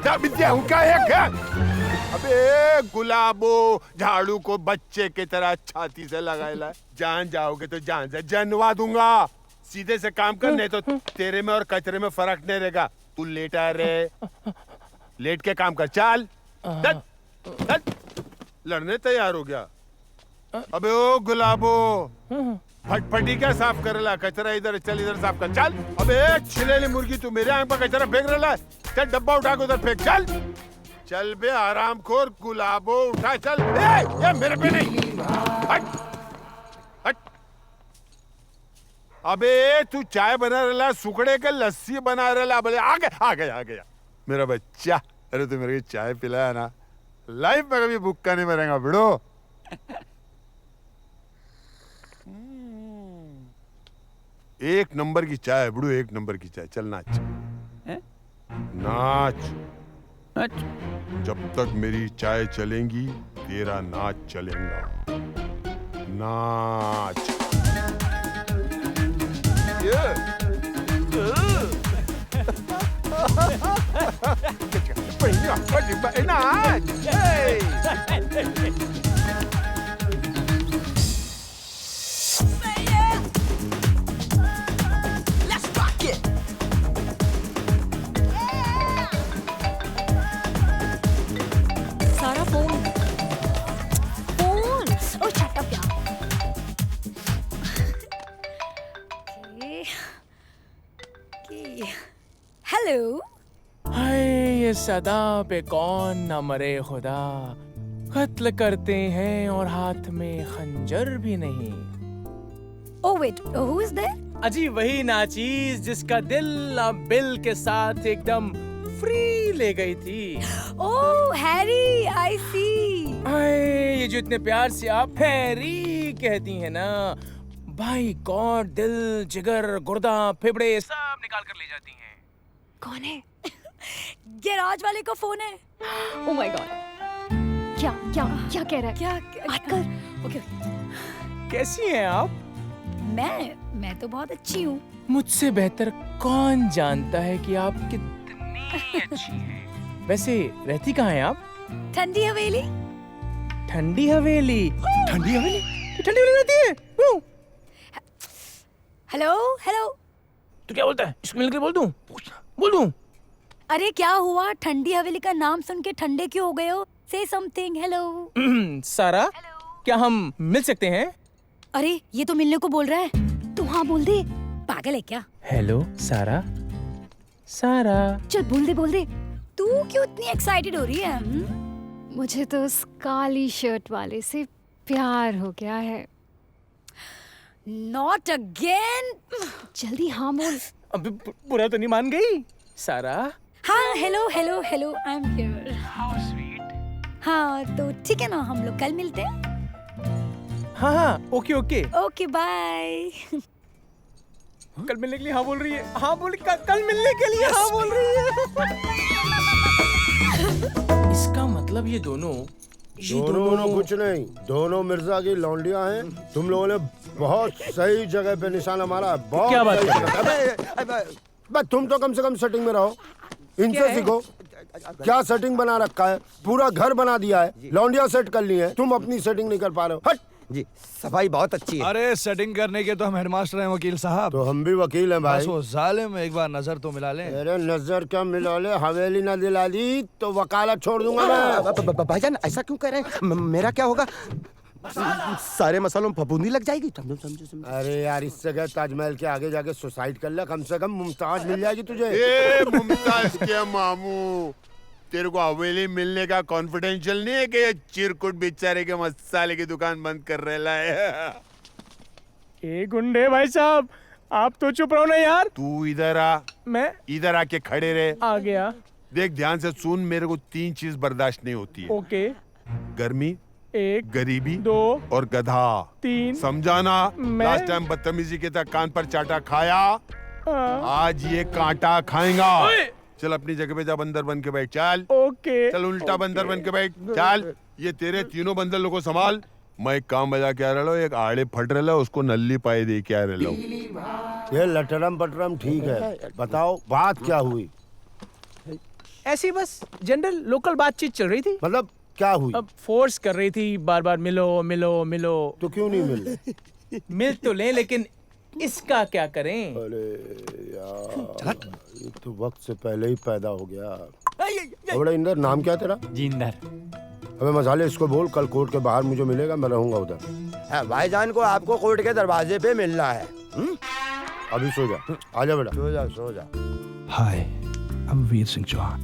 जा बिद्या हूँ क्या है। अबे गुलाबो, झाड़ू को बच्चे की तरह छाती से लगाए। जान जाओगे तो जान से जनवा दूंगा। सीधे से काम कर, नहीं तो तेरे में और कचरे में फर्क नहीं रहेगा। तू लेटा रे, लेट के काम कर। चल लड़ने तैयार हो गया। अबे ओ गुलाबो, फटफटी क्या साफ करेला? कचरा इधर, चल इधर साफ कर। चल अबे छिलेली मुर्गी, तू मेरे आंख पर कचरा फेंक रहा है। चल डब्बा उठा के उधर फेंक। चल चल बे आरामखोर गुलाबो, उठा चल। ये मेरे पे नहीं। हट हट। अबे तू चाय बना रहा, सुखड़े के लस्सी बना रहा। बोले आ गया मेरा बच्चा। अरे तू मेरे को चाय पिलाया ना, लाइफ में कभी भूखा नहीं मरेगा बिड़ो। एक नंबर की चाय है बिड़ो, एक नंबर की चाय। चल नाच नाच। जब तक मेरी चाय चलेंगी तेरा नाच चलेगा। नाच। सारा फोन ओ शट अप यार। हेलो। हाय ये सदा पे कौन न मरे खुदा, कत्ल करते हैं और हाथ में खंजर भी नहीं। Oh wait, who is there? अजी वही नाचीज जिसका दिल अब बिल के साथ एकदम फ्री ले गई थी। Oh Harry, I see. ये जो इतने प्यार से आप हैरी कहती हैं ना, भाई गॉड दिल जिगर गुर्दा फेफड़े सब निकाल कर ले जाती हैं। कौन है? गैराज वाले का फोन है। Oh my God. क्या क्या क्या कह रहा है? क्या बात कर? ओके। कैसी हैं आप? मैं तो बहुत अच्छी हूँ। मुझसे बेहतर कौन जानता है कि आप कितनी अच्छी हैं। वैसे रहती कहाँ हैं आप? ठंडी हवेली। ठंडी हवेली? ठंडी हवेली? ठंडी हवेली रहती है? Hello hello. तू क्या बोलता है? इसको मिलकर बोल दूं? अरे क्या हुआ? ठंडी हवेली का नाम सुन के ठंडे क्यों हो गए हो? Say something. हेलो। सारा, क्या हम मिल सकते हैं? अरे ये तो मिलने को बोल रहा है। तू हाँ बोल दे। पागल है क्या? हेलो सारा। चल बोल दे। तू क्यों इतनी एक्साइटेड हो रही है? मुझे तो उस काली शर्ट वाले से प्यार हो गया है। Not again. जल्दी हाँ बोल। अभी बुरा तो नहीं मान गई सारा? हाँ, hello hello hello, I am here. हाँ तो ठीक है ना, हम लोग कल मिलते हैं। हाँ हाँ, ओके ओके ओके बाय। कल मिलने के लिए हाँ बोल रही है। हाँ बोल, कल मिलने के लिए हाँ बोल रही है। इसका मतलब ये दोनों कुछ नहीं, दोनों मिर्जा की लौंडियां हैं। तुम लोगों ने बहुत सही जगह पे निशाना मारा है। बहुत क्या बात अबे तुम तो कम से कम सेटिंग में रहो, इनसे सीखो। क्या सेटिंग बना रखा है, पूरा घर बना दिया है, लौंडिया सेट कर ली है, तुम अपनी सेटिंग नहीं कर पा रहे हो। हट जी, सफाई बहुत अच्छी है। अरे सेटिंग करने के तो हम हेडमास्टर हैं वकील साहब। तो हम भी वकील हैं भाई। बस वो जालिम एक बार नजर तो मिला ले। अरे नजर क्या मिला ले, हवेली ना दिला दी तो वकालत छोड़ दूंगा मैं। भाईजान ऐसा क्यों कह रहे हैं? मेरा क्या होगा? सारे मसालों में फफूंदी लग जाएगी। अरे यार, इससे गए ताजमहल के आगे जाके सुसाइड कर ले, कम से कम मुमताज मिल जाएगी तुझे। ए मुमताज के मामू, तेरे को हवेली मिलने का कॉन्फिडेंशियल नहीं है कि ये चिरकुट बेचारे के मसाले की दुकान बंद कर रहा है? ए गुंडे भाई साहब, आप तो चुप रहो ना यार। तू इधर आ। मैं इधर आके खड़े रहे। आ गया। देख ध्यान से सुन, मेरे को 3 चीज बर्दाश्त नहीं होती है। ओके। गर्मी, 1, गरीबी, 2 और गधा। 3 समझाना? मैं? लास्ट टाइम बदतमीजी के तक कान पर चाटा खाया, आज ये कांटा खाएगा। चल अपनी जगह पे जा, बंदर बन के बैठ। चल ओके। चल उल्टा बंदर बन के बैठ। चल, ये तेरे तीनों बंदर लोगों को संभाल। मैं एक काम बजा के आ रहा हूँ, एक आड़े फट रहा है, उसको नल्ली पाए दे के आ रहा हूँ। ये लटरम पटरम ठीक है, बताओ बात क्या हुई? ऐसी बस जनरल लोकल बातचीत चल रही थी। मतलब क्या हुई? अब फोर्स कर रही थी बार बार, मिलो मिलो मिलो। तो क्यों नहीं मिल रहे? मिल तो ले, लेकिन इसका क्या करें? अरे यार, ये तो वक्त से पहले ही पैदा हो गया। बड़ा इंदर, नाम क्या तेरा? जिंदर। अबे मसाले, इसको बोल कल कोर्ट के बाहर मुझे मिलेगा, मैं रहूंगा उधर। भाईजान को आपको कोर्ट के दरवाजे पे मिलना है। अभी सो जा, आजा बेटा। सो जा सो जा। हाय, I'm वीर सिंह चौहान।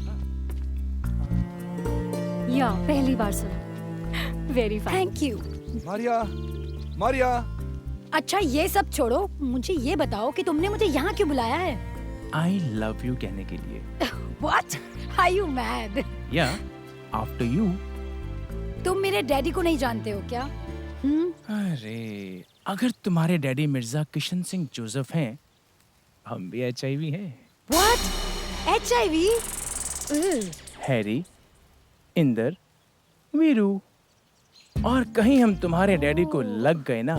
या पहली बार सुना। Very fine. Thank you. Maria, Maria. अच्छा ये सब छोड़ो, मुझे ये बताओ कि तुमने मुझे यहाँ क्यों बुलाया है? आई लव यू कहने के लिए। What? Are you mad? या आफ्टर यू। तुम मेरे डैडी को नहीं जानते हो क्या? अरे अगर तुम्हारे डैडी मिर्जा किशन सिंह जोसेफ हैं, हम भी HIV हैं। What? HIV? Harry, Inder, Veeru, और कहीं हम तुम्हारे डैडी को लग गए ना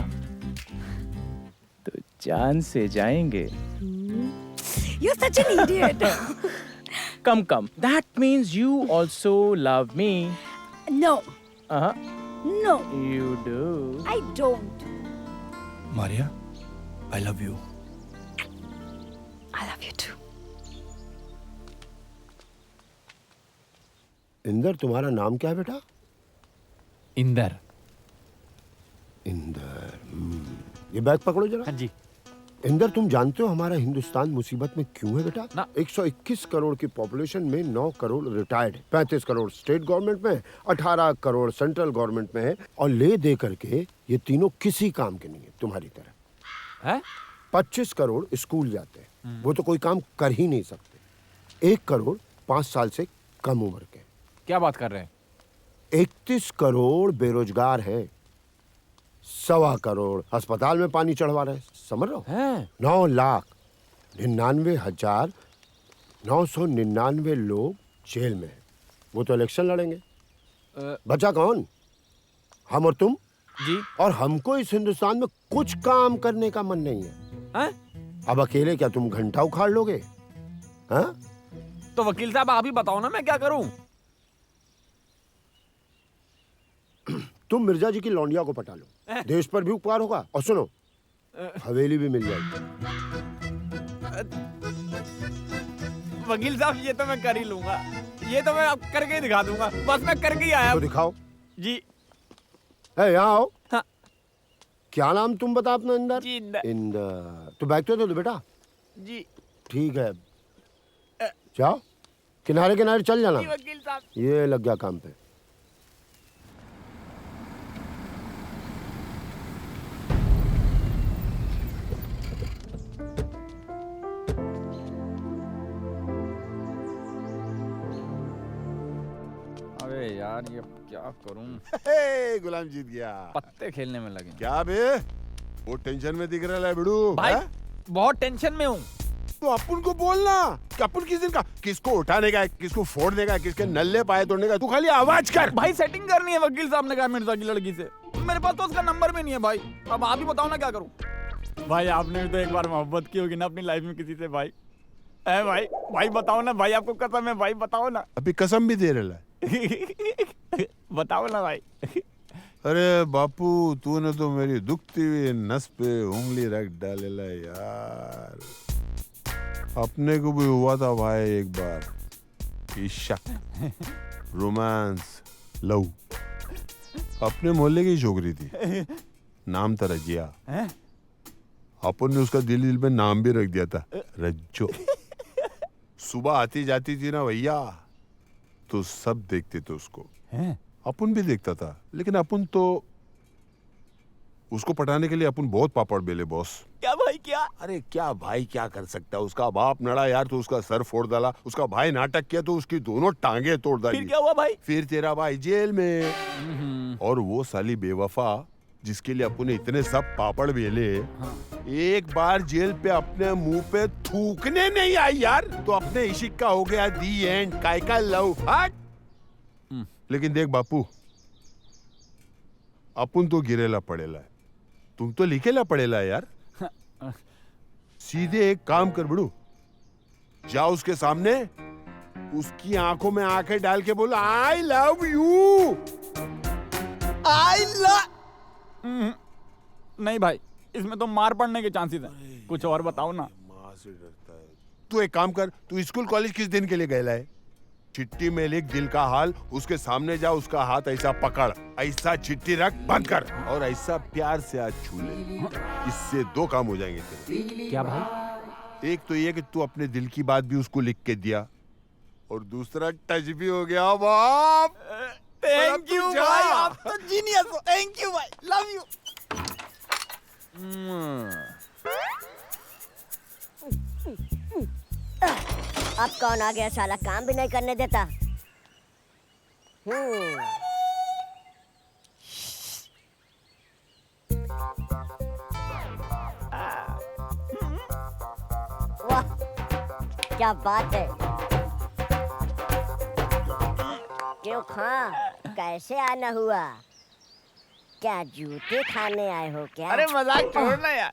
तो जान से जाएंगे। You're such an idiot. Come. That means you also love me. No. No. You do. I don't. Maria, I love you. I love you too. Inder, तुम्हारा नाम क्या है बेटा? इंदर। इंदर, ये बैग पकड़ो जरा। हाँ जी। इंदर, तुम जानते हो हमारा हिंदुस्तान मुसीबत में क्यों है बेटा? 121 करोड़ की पॉपुलेशन में 9 करोड़ रिटायर्ड है, 35 करोड़ स्टेट गवर्नमेंट में है, 18 करोड़ सेंट्रल गवर्नमेंट में है, और ले दे करके ये तीनों किसी काम के नहीं है तुम्हारी तरह। है? 25 करोड़ स्कूल जाते हैं, वो तो कोई काम कर ही नहीं सकते। 1 करोड़ 5 साल से कम उम्र के। क्या बात कर रहे हैं? 31 करोड़ बेरोजगार है, 1.25 करोड़ अस्पताल में पानी चढ़वा रहे हैं, समझ रहे हो? 9,99,999 लोग जेल में हैं। वो तो इलेक्शन लड़ेंगे। बचा कौन? हम और तुम जी। और हमको इस हिंदुस्तान में कुछ काम करने का मन नहीं है। अब अकेले क्या तुम घंटा उखाड़ लोगे? हाँ? तो वकील साहब आप ही बताओ ना, मैं क्या करूं? तुम मिर्जा जी की लौंडिया को पटा लो, देश पर भी उपकार होगा, और सुनो हवेली भी मिल जाएगी। वकील साहब ये तो मैं कर ही लूंगा, ये तो मैं अब करके ही दिखा दूंगा, बस मैं करके ही आया। तो दिखाओ जी। यहाँ आओ। हाँ। क्या नाम तुम बता अपना? इंदर। जी, इंदर। इंदर, तो बैग तो दे दो बेटा। जी ठीक है, जाओ किनारे किनारे चल जाना। जी वकील साहब। ये लग गया काम पे। यार ये क्या करूं? हे, गुलाम जीत गया। पत्ते खेलने में लगे। क्या बे वो टेंशन में दिख रहा है बिड़ू भाई है? बहुत टेंशन में हूँ। तो अपन को बोलना कि अपन किस दिन का किसको उठाने का है, किसको फोड़ने का है, किसके नल्ले पाए तोड़ने का। तू खाली आवाज कर। भाई सेटिंग करनी है, वकील साहब ने कहा मिर्जा की लड़की से। मेरे पास तो उसका नंबर भी नहीं है भाई। अब आप ही बताओ ना क्या करूं। भाई आपने भी तो एक बार मोहब्बत की होगी ना अपनी लाइफ में किसी से भाई। है भाई, भाई बताओ ना भाई, आपको कसम है भाई, बताओ ना। अभी कसम भी दे रहा है। बताओ ना भाई। अरे बापू तूने तो मेरी दुखती हुई नस पे उंगली रख डालेला यार। अपने को भी हुआ था भाई एक बार इश्क, रोमांस, लव। अपने मोहल्ले की छोकरी थी, नाम था रजिया। अपन ने उसका दिल में नाम भी रख दिया था, रज्जो। सुबह आती जाती थी ना भैया तो सब देखते थे उसको। अपन भी देखता था, लेकिन अपन तो उसको पटाने के लिए अपन बहुत पापड़ बेले बॉस। क्या भाई क्या? अरे क्या भाई क्या कर सकता है? उसका बाप नड़ा यार तो उसका सर फोड़ डाला, उसका भाई नाटक किया तो उसकी दोनों टांगे तोड़ डाली। फिर क्या हुआ भाई? फिर तेरा भाई जेल में। और वो साली बेवफा जिसके लिए अपन ने इतने सब पापड़ बेले, एक बार जेल पे अपने मुंह पे थूकने नहीं आई यार, तो अपने इश्क का हो गया दी एंड, काय का लव। हट। लेकिन देख बापू, अपन तो गिरेला पड़ेला है, तुम तो लिखेला पड़ेला यार। सीधे एक काम कर बड़ू, जा उसके सामने, उसकी आंखों में आंखें डाल के बोलो I love you. I love. नहीं भाई, इसमें तो मार पड़ने के चांसेस हैं। कुछ और बताओ ना। माँ से डरता है। तू एक काम कर, तू स्कूल कॉलेज किस दिन के लिए गया है? चिट्ठी में लिख दिल का हाल, उसके सामने जा, उसका हाथ ऐसा पकड़, ऐसा चिट्ठी रख, बंद कर और ऐसा प्यार से आज छू ले। इससे दो काम हो जाएंगे तेरे। क्या भाई? एक तो ये कि तू अपने दिल की बात भी उसको लिख के दिया, और दूसरा टच भी हो गया। बाप थैंक यू भाई, आप तो जीनियस हो। थैंक यू भाई, लव यू। अब कौन आ गया साला, काम भी नहीं करने देता। वाह क्या बात है। क्यों खां, कैसे आना हुआ? क्या जूते खाने आए हो क्या? अरे मजाक छोड़ना यार।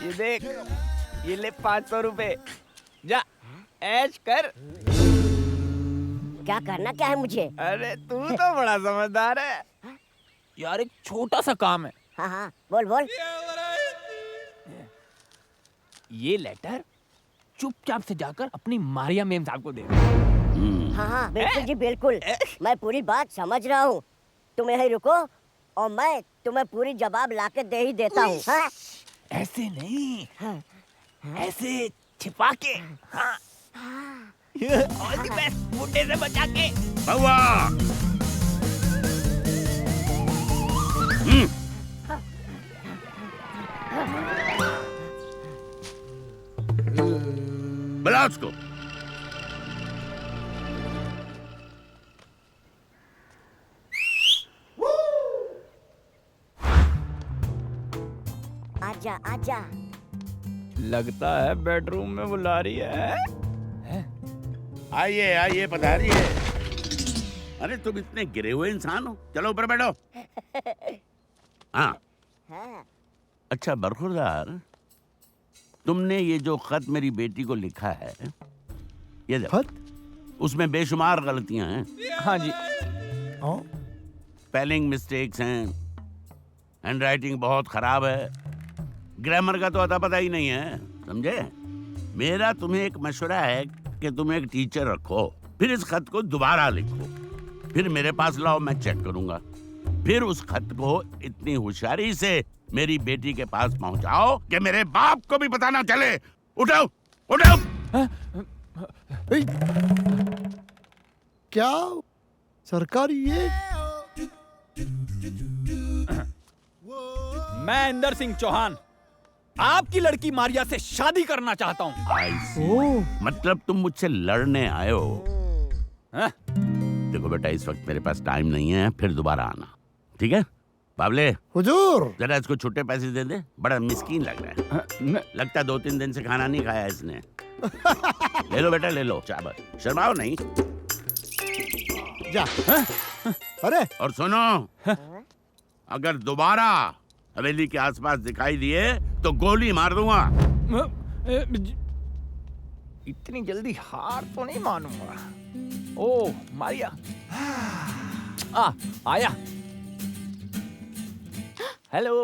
ये देख, ये ले 500 रुपए, जा ऐश कर। क्या करना क्या है मुझे? अरे तू तो बड़ा समझदार है यार। एक छोटा सा काम है। हाँ हाँ बोल बोल। ये लेटर चुपचाप से जाकर अपनी मारिया मेम साहब को दे। हाँ हाँ बिल्कुल जी बिल्कुल, मैं पूरी बात समझ रहा हूँ। तुम यहीं रुको और मैं तुम्हें पूरी जवाब लाके दे ही देता हूँ। हाँ? ऐसे नहीं, ऐसे छिपा के। हाँ। ऑल द बेस्ट, बुड्ढे से बचा के। बउआ बुला उसको। आजा आजा। लगता है बेडरूम में बुला रही है। आइए आइए पधारिए। अरे तुम इतने गिरे हुए इंसान हो, चलो ऊपर बैठो। हाँ अच्छा बरखुरदार, तुमने ये जो खत मेरी बेटी को लिखा है, ये खत, उसमें बेशुमार गलतियां हैं। हाँ जी। स्पेलिंग मिस्टेक्स हैं, हैंडराइटिंग बहुत खराब है, ग्रामर का तो अता पता ही नहीं है, समझे? मेरा तुम्हें एक मशवरा है कि तुम एक टीचर रखो, फिर इस खत को दोबारा लिखो, फिर मेरे पास लाओ, मैं चेक करूंगा, फिर उस खत को इतनी होशियारी से मेरी बेटी के पास पहुंचाओ कि मेरे बाप को भी पता ना चले। उठाओ उठाओ। क्या सरकार ये? मैं इंदर सिंह चौहान आपकी लड़की मारिया से शादी करना चाहता हूँ। मतलब तुम मुझसे लड़ने आए हो? देखो बेटा, इस वक्त मेरे पास टाइम नहीं है, फिर दोबारा आना, ठीक है? बाबले, हुजूर, जरा इसको छुट्टे पैसे दे दे, बड़ा मिस्कीन लग रहा है। लगता है 2-3 दिन से खाना नहीं खाया इसने। ले लो बेटा, ले लो, चाबत, शर्माओ नहीं। जा। अरे, और सुनो, अगर दोबारा हवेली के आसपास दिखाई दिए तो गोली मार दूंगा। इतनी जल्दी हार तो नहीं मानूंगा। ओह मारिया, आया। हेलो।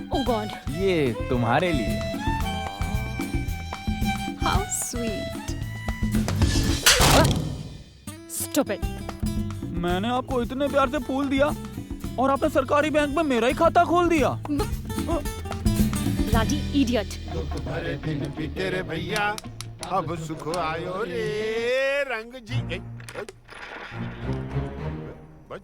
ओह गॉड, ये तुम्हारे लिए। How sweet. स्टूपिड। मैंने आपको इतने प्यार से फूल दिया और आपने सरकारी बैंक में मेरा ही खाता खोल दिया। Bloody idiot. तुम्हारे दिन बीते रे भैया, अब सुख आयो रे रंग जी। बच।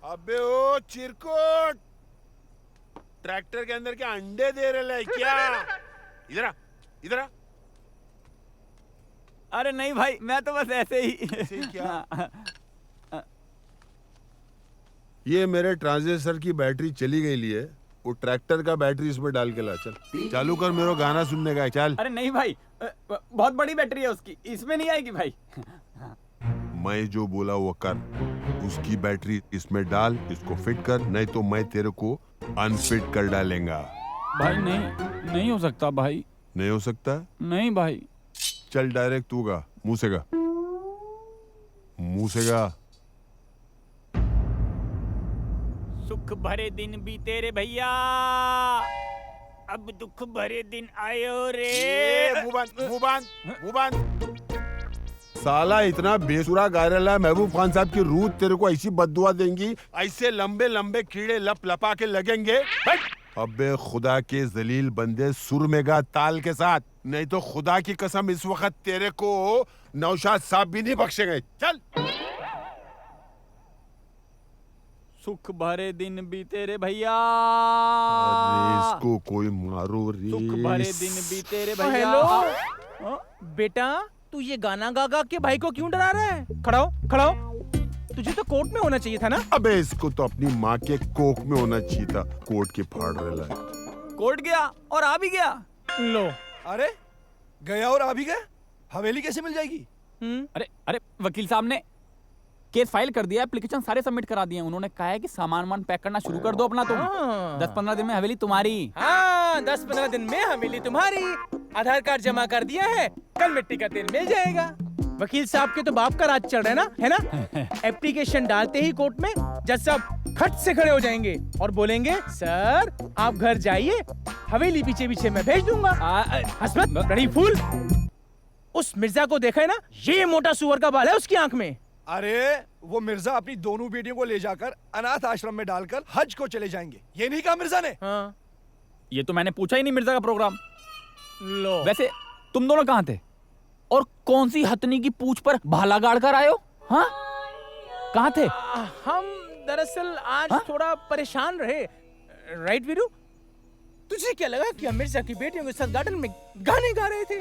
अबे ओ चिरकुट, ट्रैक्टर के अंदर क्या अंडे दे रहे है क्या? इधर आ, इधर आ। अरे नहीं भाई, मैं तो बस ऐसे ही। क्या? ये मेरे ट्रांजिस्टर की बैटरी चली गई लिए, वो ट्रैक्टर का बैटरी इसमें डाल के ला। चल चालू कर, मेरा गाना सुनने का है। चल। अरे नहीं भाई, बहुत बड़ी बैटरी है उसकी, इसमें नहीं आएगी भाई। मैं जो बोला वो कर, उसकी बैटरी इसमें डाल, इसको फिट कर, नहीं तो मैं तेरे को अनफिट कर डालेंगा। भाई नहीं हो सकता भाई। नहीं हो सकता? नहीं भाई। चल डायरेक्ट तू गा, मुंह से गा, मुंह से गा। सुख भरे दिन बीते रे भैया, अब दुख भरे दिन आयो रे। मुंह बंद, मुंह बंद, मुंह बंद। साला इतना बेसुरा गा रहा है, महबूब खान साहब की रूह तेरे को ऐसी बद्दुआ देंगी, ऐसे लंबे लंबे कीड़े लप लपा के लगेंगे। अबे खुदा के जलील बंदे, सुर में गा ताल के साथ, नहीं तो खुदा की कसम इस वक्त तेरे को नौशाद साहब भी नहीं बख्शेंगे। चल। सुख भरे दिन बीते रे भैया, अरे इसको कोई मारो रे। सुख भरे दिन बीते रे भैया। हेलो बेटा, तू ये गाना गा गा के भाई को क्यों डरा रहा है? खड़ा हो, खड़ा हो। तुझे तो कोर्ट में होना चाहिए था ना। अबे इसको तो अपनी माँ के कोख में होना चाहिए था, कोर्ट के फाड़ रहा है। कोर्ट गया और आ भी गया। लो। अरे गया और आ भी गया, हवेली कैसे मिल जाएगी? अरे वकील साहब ने केस फाइल कर दिया, एप्लीकेशन सारे सबमिट करा दिए। उन्होंने कहा है कि सामान पैक करना शुरू कर दो अपना। तुम 10-15 दिन में हवेली तुम्हारी। हाँ, 10-15 दिन में हवेली तुम्हारी। आधार कार्ड जमा कर दिया है, कल मिट्टी का तेल मिल जाएगा। वकील साहब के तो बाप का राज चल रहा है ना? एप्लीकेशन डालते ही कोर्ट में जज साहब खट से खड़े हो जाएंगे और बोलेंगे, सर आप घर जाइए, हवेली पीछे पीछे मैं भेज दूंगा। हसमत बड़ी फूल। उस मिर्जा को देखा है ना, ये मोटा सुअर का बाल है उसकी आंख में। अरे वो मिर्जा अपनी दोनों बेटियों को ले जाकर अनाथ आश्रम में डालकर हज को चले जाएंगे, ये नहीं कहा मिर्जा ने? हाँ। ये तो मैंने पूछा ही नहीं मिर्जा का प्रोग्राम। लो। वैसे तुम दोनों कहाँ थे और कौन सी हथनी की पूंछ पर भाला गाड़ कर आए हो? हाँ, कहाँ थे? हम दरअसल आज थोड़ा परेशान रहे। राइट वीरू? तुझे क्या लगा कि हम मिर्जा की बेटियों के साथ गार्डन में गाने गा रहे थे?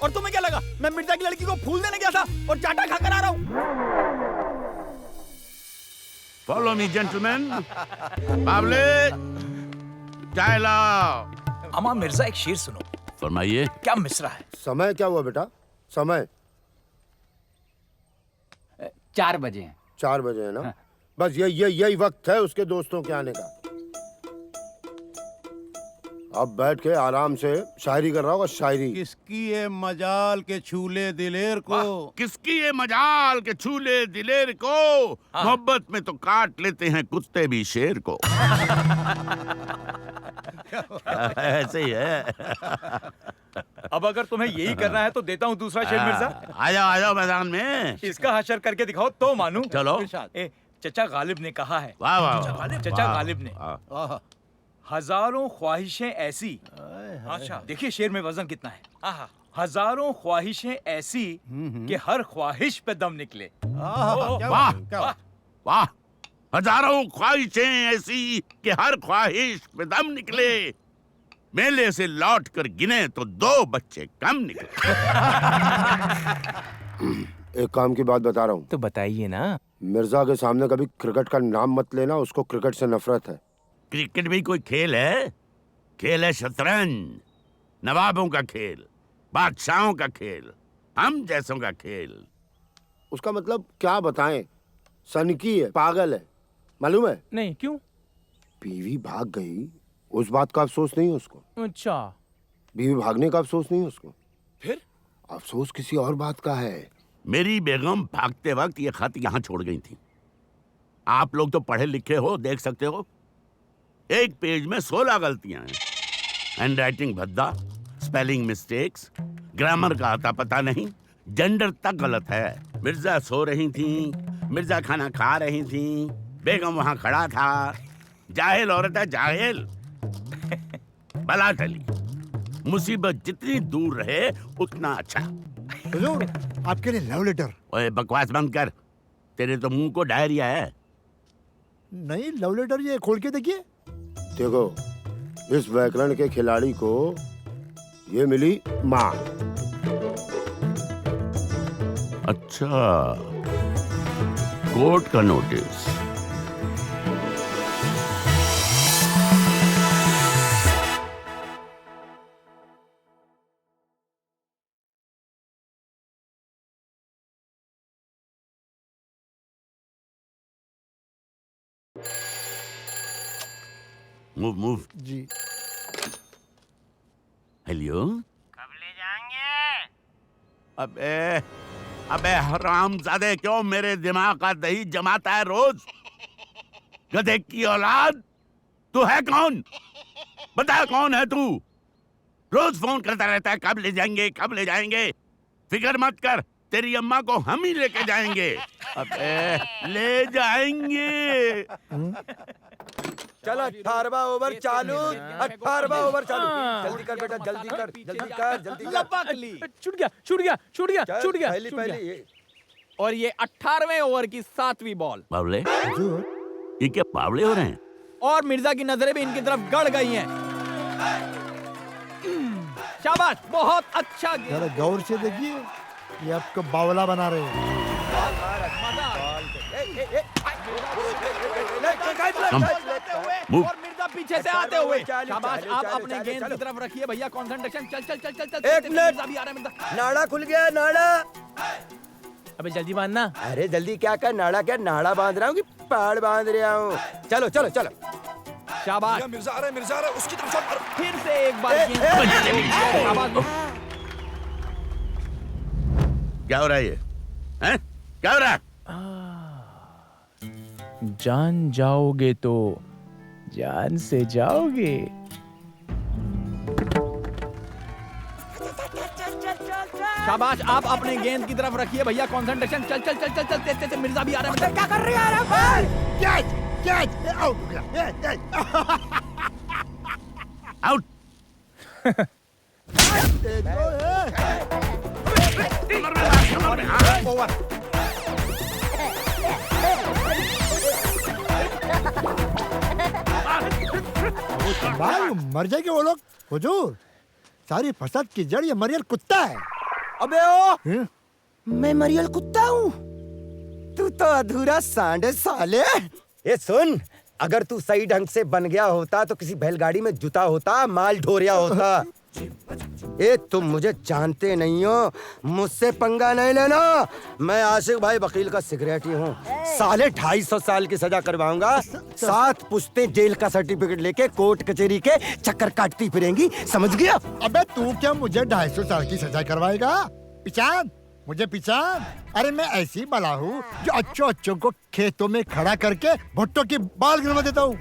और तुम्हें क्या लगा मैं मिर्जा की लड़की को फूल देने गया था और चाटा खाकर आ रहा हूँ? Follow me gentleman. बाबले, चाय लाओ। अमा मिर्जा, एक शेर सुनो। फरमाइए। क्या मिसरा है? समय क्या हुआ बेटा? समय 4 बजे हैं। 4 बजे है ना? बस यही वक्त है उसके दोस्तों के आने का। अब बैठ के आराम से शायरी कर रहा होगा, शायरी। किसकी ये मजाल के छूले दिलेर को, किसकी ये मजाल के छूले दिलेर को, मोहब्बत में तो काट लेते हैं कुत्ते भी शेर को। ऐसे ही है। अब अगर तुम्हें यही करना है तो देता हूँ दूसरा शेर मिर्जा। आ जाओ मैदान में। इसका हशर करके दिखाओ तो मानू। चलो। चचा गालिब ने कहा है। वाह वाह। चचा गालिब ने हजारों ख्वाहिशें ऐसी। अच्छा देखिए शेर में वजन कितना है। हजारों ख्वाहिशें ऐसी कि हर ख्वाहिश पे दम निकले। वाह वाह। हजारों ख्वाहिशें ऐसी कि हर ख्वाहिश में दम निकले। मेले से लौट कर गिने तो 2 बच्चे कम निकले। एक काम की बात बता रहा हूँ। तो बताइए ना। मिर्जा के सामने कभी क्रिकेट का नाम मत लेना, उसको क्रिकेट से नफरत है। क्रिकेट भी कोई खेल है? खेल है शतरंज, नवाबों का खेल, बादशाहों का खेल, हम जैसों का खेल। उसका मतलब क्या बताएं? सनकी है, पागल है, मालूम है? नहीं, क्यों? बीवी भाग गई, उस बात का अफसोस नहीं है उसको। अच्छा। बीवी भागने का अफसोस नहीं है उसको। फिर अफसोस किसी और बात का है। मेरी बेगम भागते वक्त ये खत यहाँ छोड़ गई थी। आप लोग तो पढ़े लिखे हो, देख सकते हो। एक पेज में 16 गलतियां हैं। हैंडराइटिंग भद्दा, स्पेलिंग मिस्टेक्स, ग्रामर का आता पता नहीं, जेंडर तक गलत है। मिर्जा सो रही थी, मिर्जा खाना खा रही थी, बेगम वहां खड़ा था। जाहिल औरत है, जाहिल। बला टली। मुसीबत जितनी दूर रहे उतना अच्छा। हुजूर, आपके लिए लव लेटर। ओए बकवास बंद कर, तेरे तो मुंह को डायरिया है। नहीं, लव लेटर ये खोल के देखिए। देखो, इस व्याकरण के खिलाड़ी को ये मिली माँ। अच्छा, कोर्ट का नोटिस। मूव जी। हेलो। कब ले जाएंगे? अबे हरामजादे, क्यों मेरे दिमाग का दही जमाता है रोज? गधे की औलाद, तू है कौन? बता कौन है तू? रोज फोन करता रहता है, कब ले जाएंगे, कब ले जाएंगे। फिक्र मत कर, तेरी अम्मा को हम ही लेके जाएंगे। अबे ले जाएंगे। चलो 18वां ओवर चालू, 18वां ओवर चालू। जल्दी कर बेटा, जल्दी कर, जल्दी कर, जल्दी कर। छूट गया, छूट गया, छूट गया, छूट गया। पहली पहली ये। और ये 18वें ओवर की 7वीं बॉल। बावले, ये क्या बावले हो रहे हैं? और मिर्जा की नजरें भी इनकी तरफ गड़ गई हैं। शाबाश, बहुत अच्छा गेंद। जरा गौर से देखिए, ये आपको बावला बना रहे हैं। और मिर्जा पीछे से आते हुए। शाबाश, आप अपने गेंद की तरफ रखिए भैया, कंसंट्रेशन। चल चल चल चल चल। एक मिनट, भी आ रहा है मिर्जा। नाड़ा खुल गया, नाड़ा। अबे जल्दी बांधना। अरे जल्दी क्या कर, नाड़ा क्या, नाड़ा बांध रहा हूँ कि पहाड़ बांध रहा हूँ। चलो चलो चलो। शाबाश। मिर्जा आ रहा है, मिर्जा आ रहा है, उसकी तरफ से फिर से एक बार गेंद। क्या हो रहा है ये? हैं? क्या हो रहा है? जान जाओगे तो जान से जाओगे। शाबाश, आप अपने गेंद की तरफ रखिए भैया, कंसंट्रेशन। चल चल चल चल चल। तेज तेज। मिर्जा भी आ रहा है। क्या कर रही है? कैच कैच, आउट हो गया। आउट। भाई मर जाएंगे वो लोग। हुजूर, सारी फसाद की जड़ ये मरियल कुत्ता है। अबे ओ, मैं मरियल कुत्ता हूँ? तू तो अधूरा सांड साले। ये सुन, अगर तू सही ढंग से बन गया होता तो किसी बैलगाड़ी में जुता होता, माल ढोरिया होता। ए तुम मुझे जानते नहीं हो, मुझसे पंगा नहीं लेना। मैं आशिक भाई वकील का सिक्योरिटी हूँ। साले 250 साल की सजा करवाऊंगा। 7 पुश्तें जेल का सर्टिफिकेट लेके कोर्ट कचहरी के चक्कर काटती फिरेंगी, समझ गया? अबे तू क्या मुझे 250 साल की सजा करवाएगा? पिचान, मुझे पिचान। अरे मैं ऐसी बला हूँ जो अच्छों को खेतों में खड़ा करके भुट्टो की बाल गिरवा देता हूँ।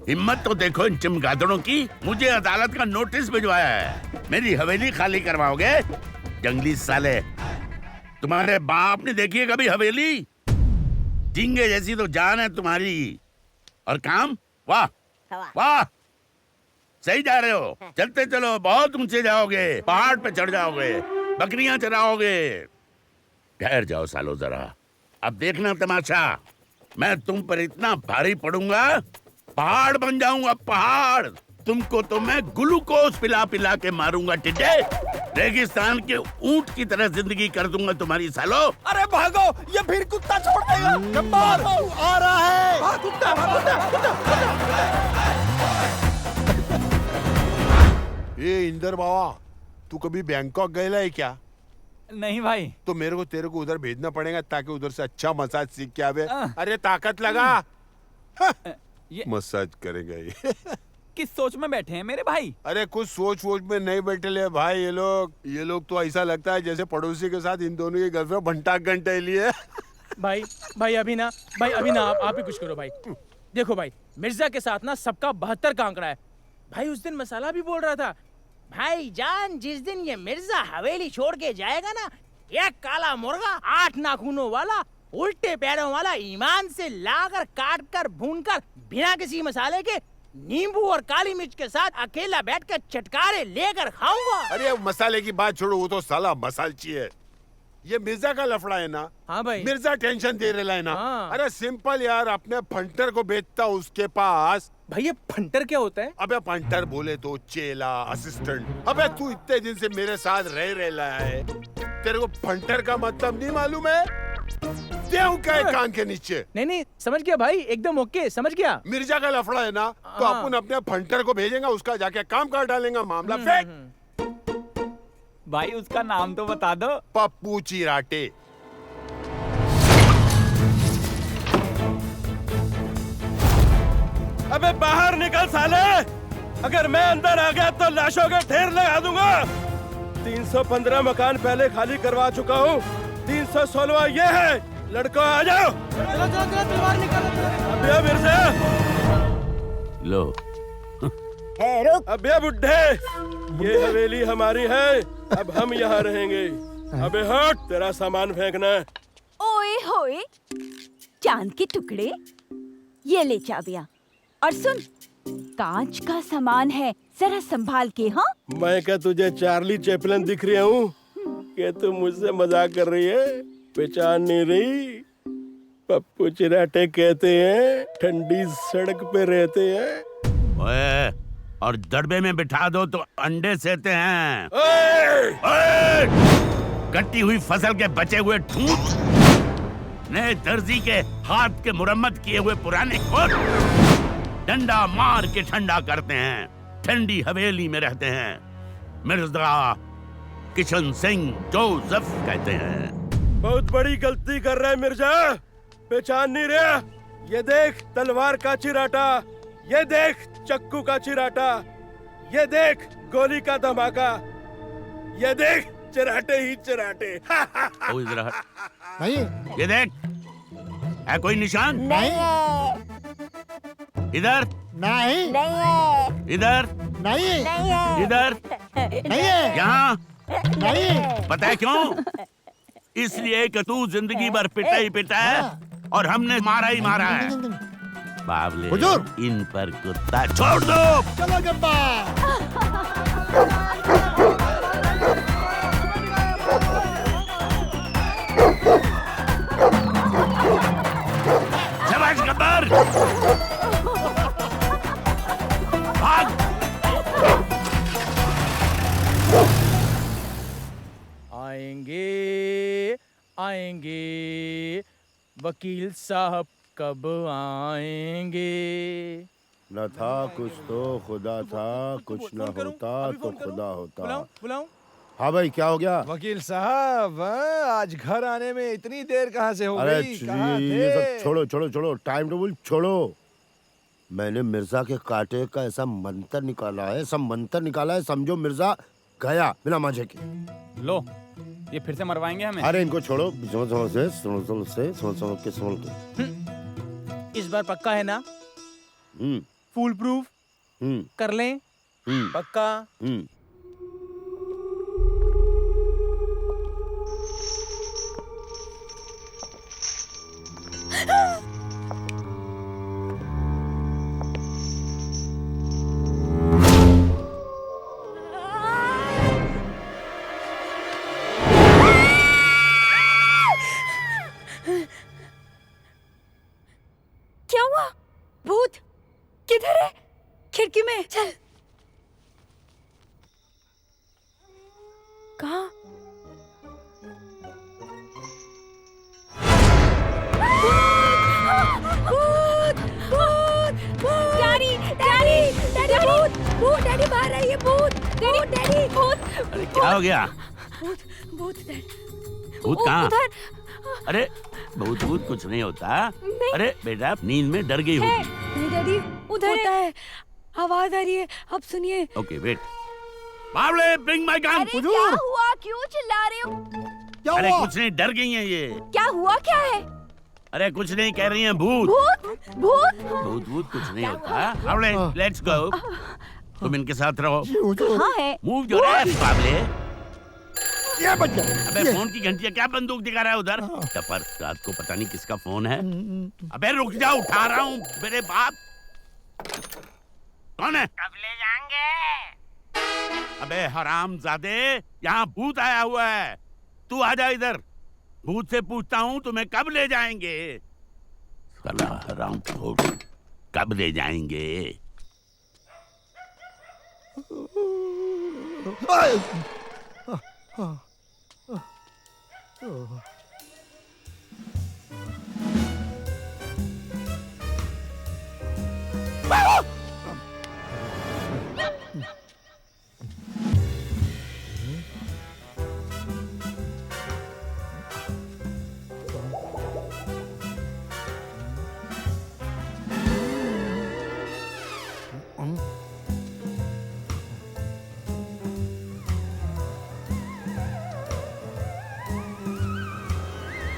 हिम्मत तो देखो इन चमगादड़ों की। मुझे अदालत का नोटिस भिजवाया है। मेरी हवेली खाली करवाओगे? जंगली साले, तुम्हारे बाप ने देखी है कभी हवेली? झींगे जैसी तो जान है तुम्हारी, और काम वाह वाह। सही जा रहे हो, चलते चलो, बहुत ऊंचे जाओगे, पहाड़ पे चढ़ जाओगे, बकरियां चराओगे। ठहर जाओ सालो जरा, अब देखना तमाशा। मैं तुम पर इतना भारी पड़ूंगा, पहाड़ बन जाऊंगा, पहाड़। तुमको तो मैं ग्लूकोज पिला पिला के मारूंगा टिड्डे। रेगिस्तान के ऊंट की तरह जिंदगी कर दूंगा तुम्हारी सालो। अरे भागो, ये फिर कुत्ता छोड़ देगा। गब्बर आ रहा है। भाग कुत्ता, भाग कुत्ता, ये इंदर बाबा, तू कभी बैंकॉक गया है क्या? नहीं भाई। तो मेरे को तेरे को उधर भेजना पड़ेगा ताकि उधर से अच्छा मसाज सीख के आवे। अरे ताकत लगा। मसाज करेगा ये। किस सोच में बैठे हैं मेरे भाई? अरे कुछ सोच वोच में नहीं बैठे ले भाई ये लोग तो ऐसा लगता है जैसे पड़ोसी के साथ इन दोनों की गर्लफ्रेंड घंटा घंटे लिए। भाई अभी ना आप ही कुछ करो भाई। देखो भाई, मिर्जा के साथ ना सबका 72 का आंकड़ा है भाई। उस दिन मसाला भी बोल रहा था, भाई जान जिस दिन ये मिर्जा हवेली छोड़ के जाएगा ना, एक काला मुर्गा 8 नाखूनों वाला उल्टे पैरों वाला ईमान से लाकर काट कर भून कर बिना किसी मसाले के नींबू और काली मिर्च के साथ अकेला बैठकर चटकारे लेकर खाऊंगा। अरे मसाले की बात छोड़ो, वो तो साला मसालची है। ये मिर्जा का लफड़ा है ना। हाँ भाई। मिर्जा टेंशन दे रहा है ना। हाँ। अरे सिंपल यार, अपने फंटर को बेचता उसके पास। भाई ये फंटर क्या होता है? अबे फंटर बोले तो चेला, असिस्टेंट। अबे तू इतने दिन से मेरे साथ रह रहा है, तेरे को फंटर का मतलब नहीं मालूम है? देव का है कान के नीचे। नहीं समझ गया भाई, एकदम ओके, समझ गया। मिर्जा का लफड़ा है ना, तो अपन अपने फंटर को भेजेंगे, उसका जाके काम कर डालेंगे, मामला फेंक। भाई उसका नाम तो बता दो। पप्पू चिराटे। अबे बाहर निकल साले, अगर मैं अंदर आ गया तो लाशों के ढेर लगा दूंगा। 315 मकान पहले खाली करवा चुका हूँ, 316वां ये है। लड़कों आ जाओ। चलो तलवार निकालो। अबे मिर्जा लो। अबे बुड्ढे, ये हवेली हमारी है, अब हम यहाँ रहेंगे। अबे हट, तेरा सामान फेंकना है। ओए होए, चांद के टुकड़े, ये ले चाबियां। और सुन, कांच का सामान है, जरा संभाल के। हाँ, मैं क्या तुझे चार्ली चैपलिन दिख रही हूँ कि तू मुझसे मजाक कर रही है? पहचान नहीं रही? पप्पू चिराटे कहते हैं, ठंडी सड़क पे रहते हैं। ओए, और दड़बे में बिठा दो तो अंडे सेते हैं। ओए! कटी हुई फसल के बचे हुए ठूंठ, नए दर्जी के हाथ के मुरम्मत किए हुए पुराने कोट, डंडा मार के ठंडा करते हैं, ठंडी हवेली में रहते हैं। मिर्जा किशन सिंह जोसेफ कहते हैं। बहुत बड़ी गलती कर रहा है मिर्जा, पहचान नहीं रहा? ये देख तलवार का चिराटा, ये देख चक्कू का चिराटा, ये देख गोली का धमाका, ये देख चिराटे ही चिराटे। नहीं, ये देख, है कोई निशान? नहीं। इधर नहीं। इधर नहीं। इधर नहीं। यहाँ नहीं। पता है क्यों? इसलिए कि तू जिंदगी भर पिटा ही पिटा है और हमने मारा ही मारा है। बावले, इन पर कुत्ता छोड़ दो। चलो गब्बा। शाबाश गब्बर, भाग। आएंगे वकील साहब कब आएंगे? न था कुछ तो खुदा था, कुछ न होता तो खुदा होता। बुलाऊं? हाँ भाई, क्या हो गया? वकील साहब, आज घर आने में इतनी देर कहाँ से हो गई? कहाँ ये थे? सब छोड़ो, टाइम टेबल छोड़ो। मैंने मिर्जा के कांटे का ऐसा मंत्र निकाला है, समझो मिर्जा गया बिना मांझे के। लो, ये फिर से मरवाएंगे हमें। अरे इनको छोड़ो, समझ के। इस बार पक्का है ना? फुल प्रूफ कर लें? पक्का? किधर है? खिड़की में। चल। कहाँ? डैडी, डैडी, डैडी, भूत, भूत, डैडी बाहर आइए, भूत, भूत, डैडी, भूत, अरे क्या हो गया? भूत, भूत, भूत कहाँ? अरे भूत भूत कुछ नहीं होता। अरे बेटा नींद में डर गई होगी। नहीं डैडी, उधर है, आवाज आ रही है, अब सुनिए। Okay wait. बावले ब्रिंग माय गन। अरे क्या हुआ? क्यों चिल्ला रहे हो? अरे कुछ नहीं, डर गई हैं ये। क्या हुआ? क्या है? अरे कुछ नहीं, कह रही हैं भूत। भूत? भूत? भूत भूत कुछ नहीं होता। बावले लेट्स गो। तुम इनके साथ रहो। कहाँ है? मूव योर एस बावले। ये बच गया। अबे फोन की घंटियां क्या बंदूक दिखा रहा है उधर? टपर, रात को पता नहीं किसका फोन है। अबे रुक जाओ, उठा रहा हूँ। मेरे बाप कौन है? कब ले जाएंगे? अबे हरामजादे, यहाँ भूत आया हुआ है। तू आ जा इधर। भूत से पूछता हूँ तुम्हें कब ले जाएंगे? साला हरामखोर, कब ले जाएंगे?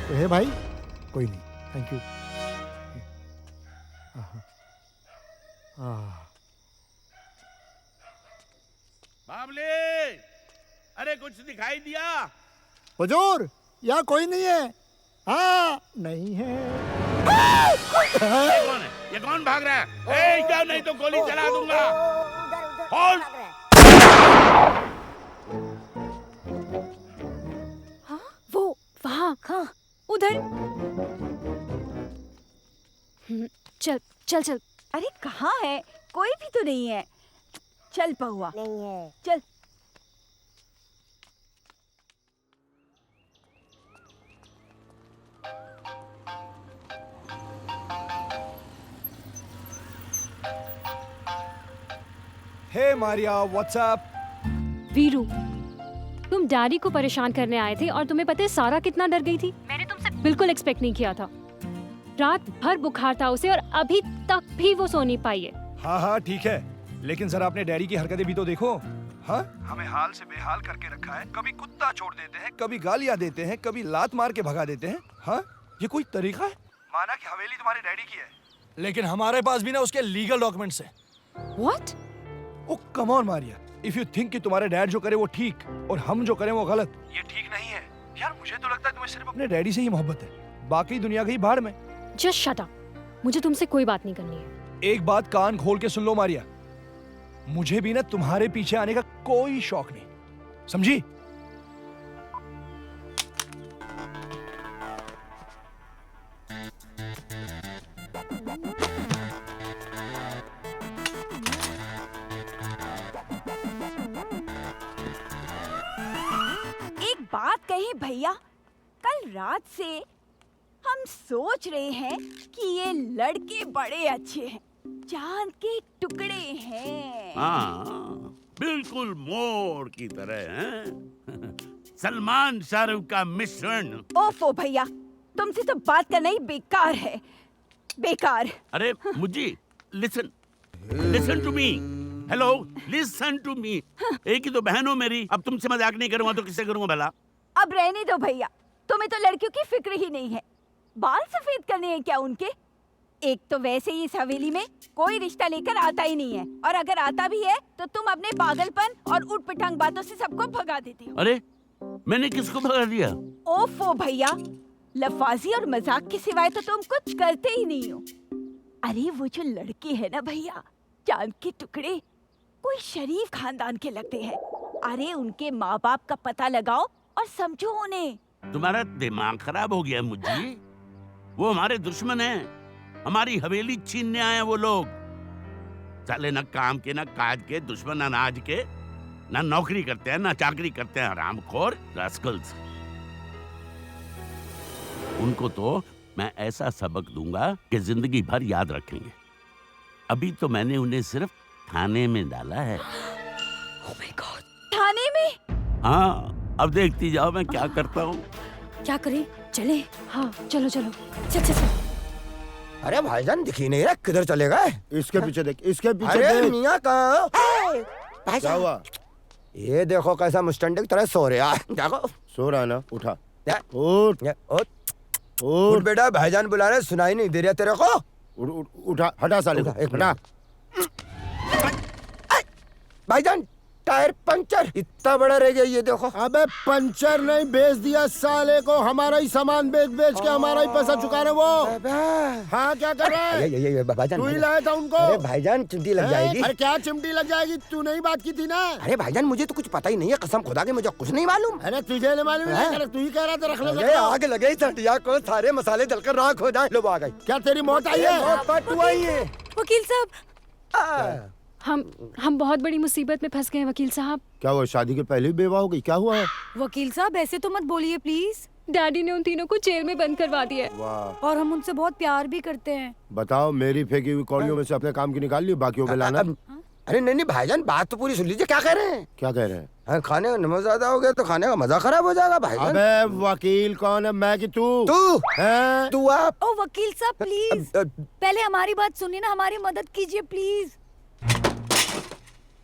तो है भाई, कोई नहीं, थैंक यू। बाबले, अरे कुछ दिखाई दिया? हुजूर, यहाँ कोई नहीं है। हाँ, नहीं है। ये कौन है? ये कौन भाग रहा है? क्या नहीं तो गोली चला दूंगा। होल्ड। हाँ, वो वहाँ, हाँ, उधर। चल चल चल। अरे कहाँ है? कोई भी तो नहीं है। चल पहुआ। नहीं है। चल। हे मारिया, व्हाट्सएप? वीरू, तुम डैडी को परेशान करने आए थे और तुम्हें पता है सारा कितना डर गई थी? मैंने तुमसे बिल्कुल एक्सपेक्ट नहीं किया था। रात भर बुखार था उसे और अभी तक भी वो सो नहीं पाई है। हाँ हाँ ठीक है, लेकिन जरा अपने डैडी की हरकतें भी तो देखो। हाँ, हमें हाल से बेहाल करके रखा है। कभी कुत्ता छोड़ देते हैं, कभी गालियाँ देते हैं, कभी लात मार के भगा देते हैं। हाँ, ये कोई तरीका है? माना कि हवेली तुम्हारे डैडी की है, लेकिन हमारे पास भी ना उसके लीगल डॉक्यूमेंट्स हैं। What? Oh come on Maria, if you think कि तुम्हारे डैड जो करे वो ठीक और हम जो करें वो गलत, ये ठीक नहीं है। यार मुझे तो लगता है तुम्हें सिर्फ अपने डैडी से ही मोहब्बत है, बाकी दुनिया गई भाड़ में। Just shut up. मुझे तुमसे कोई बात नहीं करनी है। एक बात कान खोल के सुन लो मारिया, मुझे भी ना तुम्हारे पीछे आने का कोई शौक नहीं, समझी? एक बात कही भैया, कल रात से हम सोच रहे हैं कि ये लड़के बड़े अच्छे हैं, चांद के टुकड़े हैं। हाँ, बिल्कुल मोर की तरह हैं। सलमान शाहरुख का मिश्रण। ओफो भैया, तुमसे तो बात करना ही बेकार है, बेकार। अरे मुझे listen, listen to me. Hello, listen to me. एक ही तो बहन हो मेरी, अब तुमसे मजाक नहीं करूंगा तो किससे करूंगा भला? अब रहने दो भैया, तुम्हें तो लड़कियों की फिक्र ही नहीं है। बाल सफेद करने हैं क्या उनके? एक तो वैसे ही इस हवेली में कोई रिश्ता लेकर आता ही नहीं है, और अगर आता भी है तो तुम अपने पागलपन और उठ पिटांग बातों से सबको भगा देते हो। अरे मैंने किसको भगा दिया? ओफो भैया, लफाजी और मजाक के सिवाय तो तुम कुछ करते ही नहीं हो। अरे वो जो लड़के हैं ना भैया, चांद के टुकड़े, कोई शरीफ खानदान के लगते हैं। अरे उनके माँ बाप का पता लगाओ और समझो उन्हें। तुम्हारा दिमाग खराब हो गया मुझे। वो हमारे दुश्मन हैं, हमारी हवेली छीनने आए हैं वो लोग। साले न काम के न काज के, दुश्मन अनाज के, न नौकरी करते हैं न चाकरी करते हैं, हरामखोर रास्कल्स। उनको तो मैं ऐसा सबक दूंगा कि जिंदगी भर याद रखेंगे। अभी तो मैंने उन्हें सिर्फ थाने में डाला है। Oh my God, थाने में? हाँ, अब देखती जाओ मैं क्या करता हूँ। क्या करें? चले? हाँ, चलो चलो। चल चल चल। अरे भाईजान दिख ही नहीं रहा, किधर चले गए? इसके पीछे देख, इसके पीछे अरे देख। मियाँ कहाँ? क्या हुआ? ये देखो कैसा मुस्टंडे की तरह सो रहा है। देखो सो रहा है ना, उठा। उठ उठ बेटा, भाईजान बुला रहे, सुनाई नहीं दे रहा तेरे को? उठा, हटा साले को, हटा। भाईजान टायर पंचर, इतना बड़ा रह गया ये देखो। अबे पंचर नहीं, बेच दिया साले को, हमारा ही सामान बेच बेच के हमारा ही पैसा चुका रहे वो। हाँ क्या कर रहा है? ये भाईजान, तू ही लाया था उनको। अरे भाईजान चिमटी लग जाएगी। अरे क्या चिमटी लग जाएगी, तू नहीं बात की थी ना। अरे भाईजान मुझे तो कुछ पता ही नहीं है, कसम खुदा के मुझे कुछ नहीं मालूम। अरे तुझे नहीं मालूम है, तू ही कह रहा था रख ले। आग लगे इस हटिया को, सारे मसाले जलकर राख हो जाए। लो आ गई। क्या तेरी मौत आई है? तू आई है वकील साहब। हम बहुत बड़ी मुसीबत में फंस गए हैं वकील साहब। क्या हुआ, शादी के पहले ही बेवा हो गई? क्या हुआ है? वकील साहब ऐसे तो मत बोलिए प्लीज। डैडी ने उन तीनों को जेल में बंद करवा दिया है। वाह। और हम उनसे बहुत प्यार भी करते हैं। बताओ, मेरी फेंकी हुई कौड़ियों में से अपने काम की निकाल ली, बाकियों में लाना। अरे नहीं भाईजान, बात तो पूरी सुन लीजिए। क्या कह रहे हैं? क्या कह रहे हैं? खाने का नमक ज्यादा हो गया तो खाने का मजा खराब हो जाएगा भाईजान। अबे वकील कौन है, मैं कि तू? है? तू आप? ओ वकील साहब प्लीज, पहले हमारी बात सुनिए ना, हमारी मदद कीजिए प्लीज।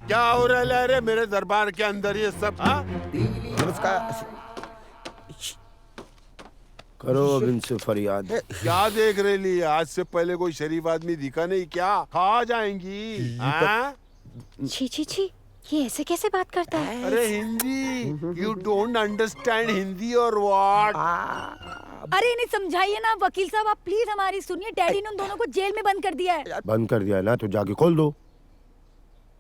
क्या हो रहा है रे मेरे दरबार के अंदर ये सब? करो अब इनसे फरियाद। क्या देख रहे ली? आज से पहले कोई शरीफ आदमी दिखा नहीं क्या? खा जाएंगी। हाँ? छी छी छी, ये ऐसे कैसे बात करता है? अरे Hindi, you don't understand Hindi और व्हाट? अरे इन्हें समझाइए ना वकील साहब, आप प्लीज हमारी सुनिए। डैडी ने उन दोनों को जेल में बंद कर दिया है। बंद कर दिया है ना, तो जाके खोल दो।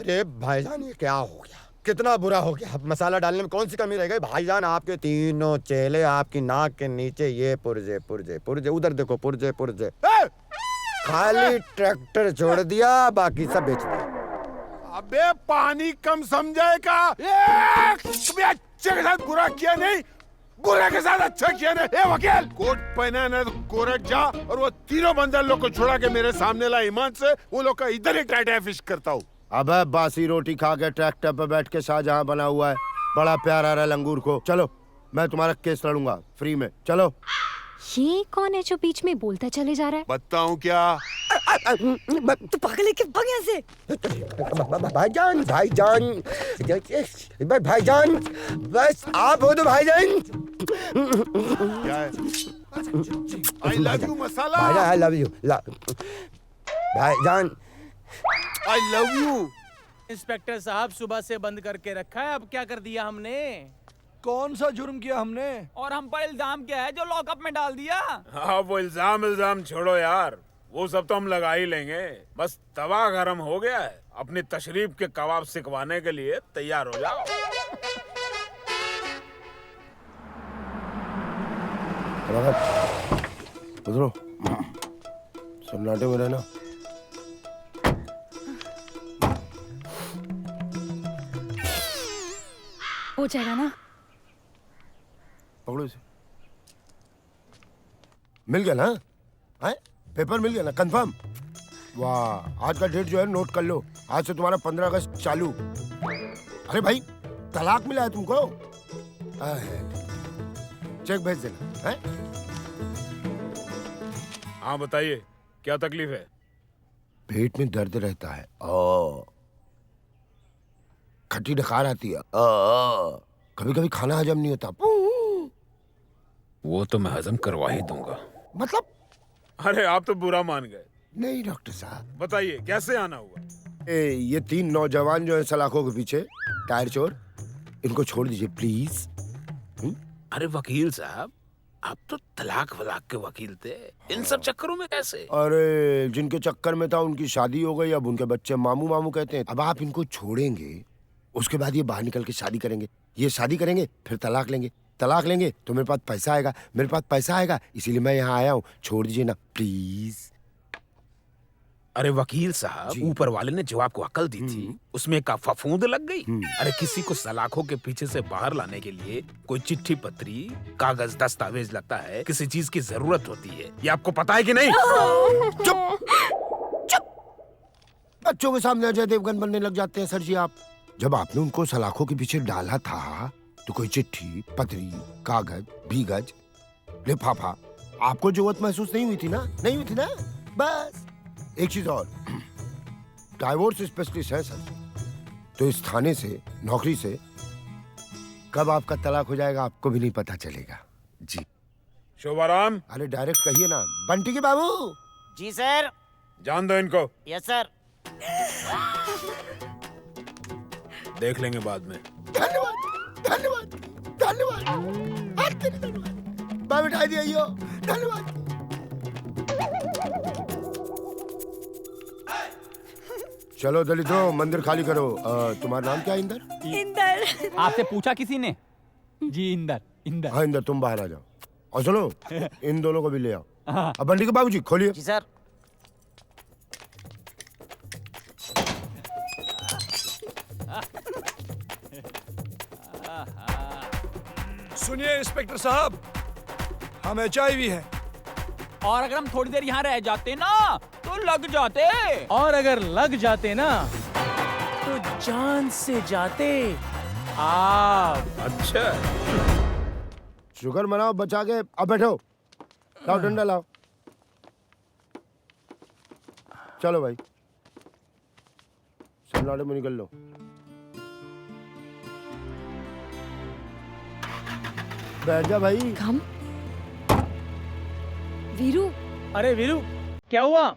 अरे भाईजान ये क्या हो गया, कितना बुरा हो गया। अब मसाला डालने में कौन सी कमी रह गई भाईजान? आपके तीनों चेले आपकी नाक के नीचे ये पुर्जे पुर्जे पुर्जे, उधर देखो पुर्जे पुर्जे। खाली ट्रैक्टर छोड़ दिया, बाकी सब बेच दिया। अबे पानी कम समझाएगा? तुम्हें अच्छे के साथ बुरा किया नहीं, बुरे के साथ अच्छा किया नहीं। ए वकील, कोट पहना ना तो कोर्ट जा और वो तीनों बंदर लोग को छुड़ा के मेरे सामने ला। ईमान से वो लोग का इधर ही टाटा फिश करता हूँ। अबे बासी रोटी खा के ट्रैक्टर पे बैठ के शाहजहां बना हुआ है, बड़ा प्यार आ रहा है लंगूर को। चलो मैं तुम्हारा केस लड़ूंगा फ्री में, चलो। ये कौन है जो बीच में बोलता चले जा रहा है? बताऊं क्या? तू पागल है क्या? भाग यहाँ से। भाईजान भाईजान भाईजान, बस आप हो तो भाईजान। क्या है? आई लव यू मसाला। भाईजान आई लव यू। भाईजान आई लव यू। इंस्पेक्टर साहब सुबह से बंद करके रखा है, अब क्या कर दिया हमने? कौन सा जुर्म किया हमने? और हम पर इल्जाम क्या है जो लॉकअप में डाल दिया? हाँ वो इल्जाम छोड़ो यार, वो सब तो हम लगा ही लेंगे। बस तवा गरम हो गया है, अपनी तशरीफ के कबाब सिकवाने के लिए तैयार हो जाओ। उधरो सन्नाटे में रहना। हो जाएगा ना? पकड़ो इसे। मिल गया ना? है? पेपर मिल गया ना? कंफर्म? वाह, आज का डेट जो है नोट कर लो, आज से तुम्हारा 15 अगस्त चालू। अरे भाई तलाक मिला है तुमको? चेक भेज देना। है? हाँ बताइए क्या तकलीफ है? पेट में दर्द रहता है, खट्टी डकार आती है, कभी कभी खाना हजम नहीं होता। वो तो मैं हजम करवा ही दूंगा। मतलब? अरे आप तो बुरा मान गए। नहीं डॉक्टर साहब। बताइए कैसे आना हुआ? ये 3 नौजवान जो है सलाखों के पीछे, टायर चोर, इनको छोड़ दीजिए प्लीज। अरे वकील साहब, आप तो तलाक वलाक के वकील थे, इन सब चक्करों में कैसे? अरे जिनके चक्कर में था उनकी शादी हो गई, अब उनके बच्चे मामू मामू कहते हैं। अब आप इनको छोड़ेंगे, उसके बाद ये बाहर निकल के शादी करेंगे, ये शादी करेंगे, फिर तलाक लेंगे, तलाक लेंगे तो मेरे पास पैसा आएगा, मेरे पास पैसा आएगा, इसीलिए मैं यहाँ आया हूँ। छोड़ दीजिए ना प्लीज। अरे वकील साहब, ऊपर वाले ने जवाब को अकल दी थी, उसमें का फफूंद लग गई। अरे किसी को सलाखों के पीछे से बाहर लाने के लिए कोई चिट्ठी पत्री, कागज, दस्तावेज लगता है, किसी चीज की जरूरत होती है। ये आपको पता है कि नहीं? बच्चों के सामने अजय देवगन बनने लग जाते हैं सर जी आप। जब आपने उनको सलाखों के पीछे डाला था तो कोई चिट्ठी, पत्री, कागज, भीगज, लिफाफा आपको जरूरत महसूस नहीं हुई थी ना? नहीं हुई थी ना? बस एक चीज और, डाइवोर्स स्पेशलिस्ट है सर, तो इस थाने से, नौकरी से कब आपका तलाक हो जाएगा आपको भी नहीं पता चलेगा जी। शोभाराम, अरे डायरेक्ट कहिए ना, बंटी के बाबू। जी सर। जान दो इनको। Yes sir. देख लेंगे बाद में। धन्यवाद धन्यवाद धन्यवाद। बाबू उठा दिया, धन्यवाद। चलो दलितों, मंदिर खाली करो। तुम्हारा नाम क्या है? इंदर। इंदर। आपसे पूछा किसी ने? जी इंदर। इंदर। हाँ इंदर, तुम बाहर आ जाओ और सुनो, इन दोनों को भी ले आओ। अब बंटी के बाबूजी खोलिए। जी सर। सुनिए इंस्पेक्टर साहब, हम HIV है। और अगर हम थोड़ी देर यहाँ रह जाते ना तो लग जाते। और अगर लग जाते ना तो जान से जाते आप। अच्छा, शुगर मनाओ बचा के। अब बैठो, लाओ डंडा लाओ। चलो भाई, सन्नाटे में निकल लो। बैठ जा भाई। हम वीरू। अरे वीरू, क्या हुआ?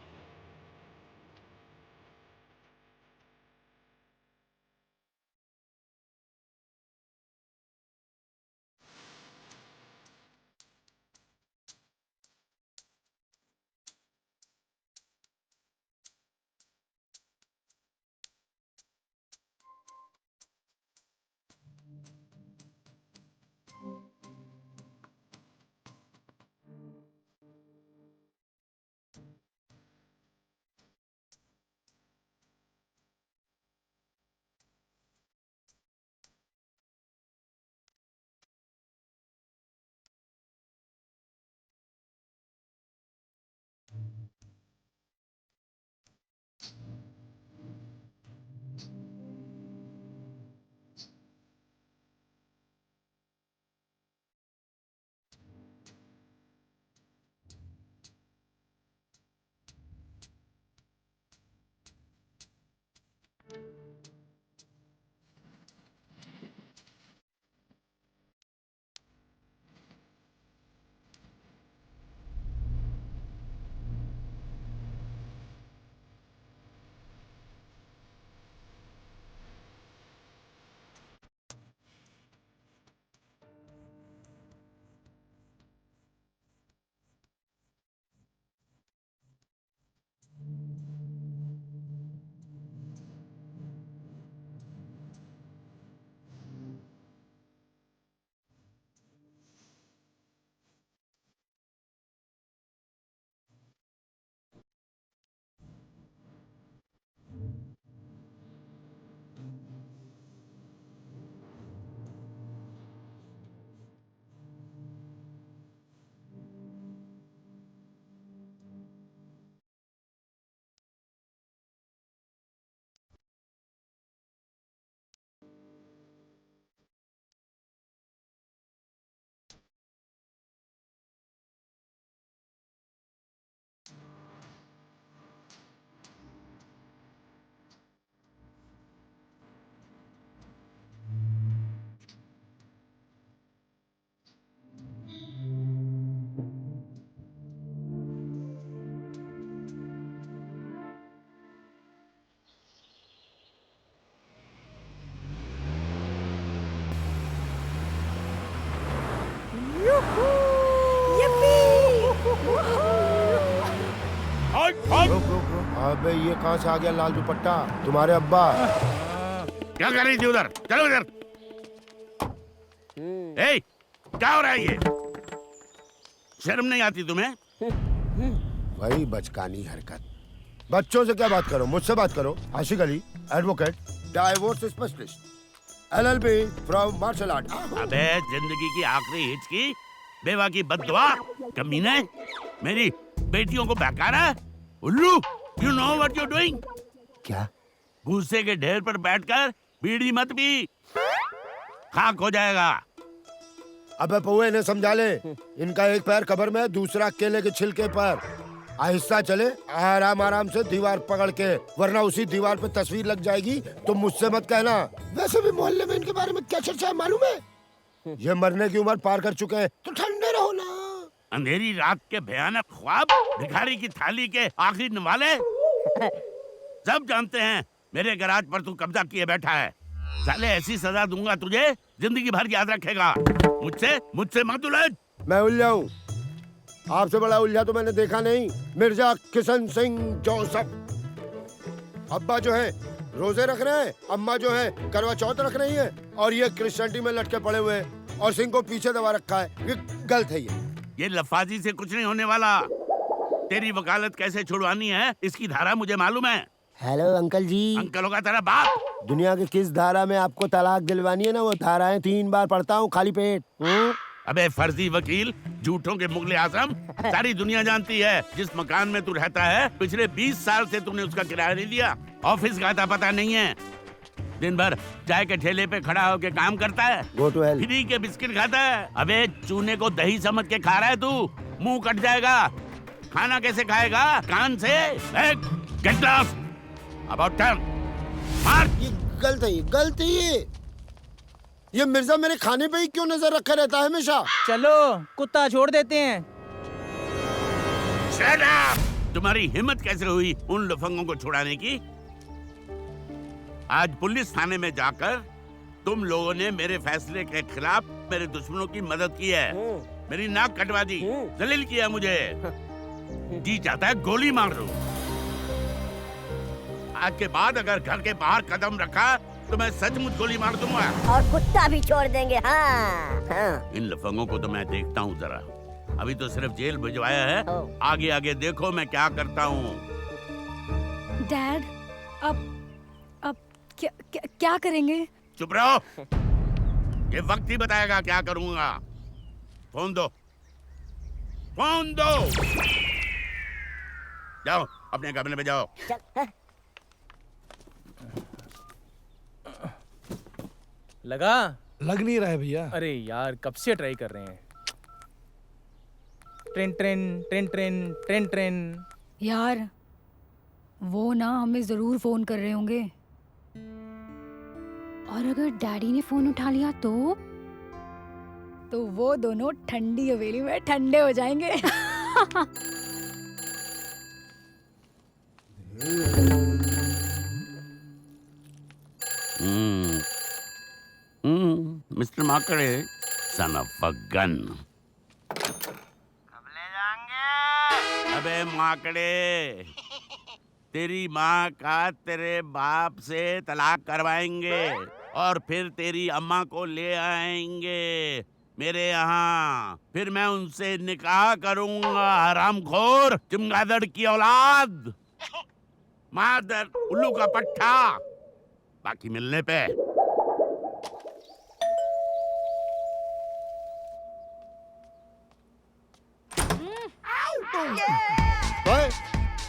अबे ये कहाँ से आ गया लाल दुपट्टा? तुम्हारे अब्बा। क्या कर रही थी उधर? चलो इधर। ए, क्या हो रहा है ये? शर्म नहीं आती तुम्हें? वही बचकानी हरकत, बच्चों से क्या बात करो, मुझसे बात करो। Ashiq Ali, advocate, divorce specialist, LLB from martial art. अबे जिंदगी की आखिरी हिचकी, बेवा की बद्दुआ, कमीने, मेरी बेटियों को बहकारा है। उल्लू, you know what you doing? क्या? गुस्से के ढेर पर बैठकर बीड़ी मत पी, खाक हो जाएगा। अबे पौए ने समझा ले, इनका एक पैर कब्र में, दूसरा केले के छिलके पर। आहिस्ता चले, आराम आराम से दीवार पकड़ के, वरना उसी दीवार पे तस्वीर लग जाएगी तो मुझसे मत कहना। वैसे भी मोहल्ले में इनके बारे में क्या चर्चा है मालूम है? ये मरने की उम्र पार कर चुके हैं, तो ठंडे रहो ना। अंधेरी रात के भयानक ख्वाब, भिखारी की थाली के आखिरी नवाले, सब जानते हैं मेरे गैराज पर तू कब्जा किए बैठा है। साले ऐसी सजा दूंगा तुझे, जिंदगी भर याद रखेगा। मुझसे मत उलझ। मैं उलझा हूँ? आपसे बड़ा उलझा तो मैंने देखा नहीं। मिर्जा किशन सिंह जोसफ। अब्बा जो है रोजे रख रहे हैं, अम्मा जो है करवा चौथ रख रही है, और ये क्रिश्चियनिटी में लटके पड़े हुए हैं और सिंह को पीछे दबा रखा है। ये गलत है। ये लफाजी से कुछ नहीं होने वाला। तेरी वकालत कैसे छुड़वानी है, इसकी धारा मुझे मालूम है। हेलो अंकल जी। अंकल होगा तेरा बाप। दुनिया के किस धारा में आपको तलाक दिलवानी है ना, वो धाराएं 3 बार पढ़ता हूँ खाली पेट। अबे फर्जी वकील, झूठों के मुगले आजम, सारी दुनिया जानती है जिस मकान में तू रहता है पिछले 20 साल से तूने उसका किराया नहीं दिया। ऑफिस का आता पता नहीं है, दिन भर चाय के ठेले पे खड़ा होके काम करता है, Go to hell. फ्री के बिस्किट खाता है। अबे चूने को दही समझ के खा रहा है तू, मुंह कट जाएगा। खाना कैसे खाएगा? कान से। Get lost. About turn. मार। ये गलत है, गलत है। ये मिर्जा मेरे खाने पे ही क्यों नजर रखा रहता है हमेशा? चलो कुत्ता छोड़ देते हैं। Shut up! तुम्हारी हिम्मत कैसे हुई उन लफंगों को छुड़ाने की? आज पुलिस थाने में जाकर तुम लोगों ने मेरे फैसले के खिलाफ मेरे दुश्मनों की मदद की है, मेरी नाक कटवा दी, जलील किया मुझे। जी चाहता है गोली मार दूं। आज के बाद अगर घर के बाहर कदम रखा तो मैं सचमुच गोली मार दूंगा। और कुत्ता भी छोड़ देंगे। हाँ। इन लफंगों को तो मैं देखता हूँ जरा। अभी तो सिर्फ जेल भिजवाया है, आगे आगे देखो मैं क्या करता हूँ। डैड, अब क्या करेंगे? चुप रहो, ये वक्त ही बताएगा क्या करूंगा। फोन दो, फोन दो। जाओ अपने कमरे में जाओ। लगा? लग नहीं रहा है भैया। अरे यार कब से ट्राई कर रहे हैं। Train train train train train train. यार वो ना हमें जरूर फोन कर रहे होंगे। और अगर डैडी ने फोन उठा लिया तो वो दोनों ठंडी हवेली में ठंडे हो जाएंगे। Mister Makde, son of a gun. अबे माकड़े, तेरी माँ का तेरे बाप से तलाक करवाएंगे और फिर तेरी अम्मा को ले आएंगे मेरे यहाँ। फिर मैं उनसे निकाह करूंगा। हरामखोर, चमगादड़ की औलाद, मादर उल्लू का पट्टा। बाकी मिलने पे।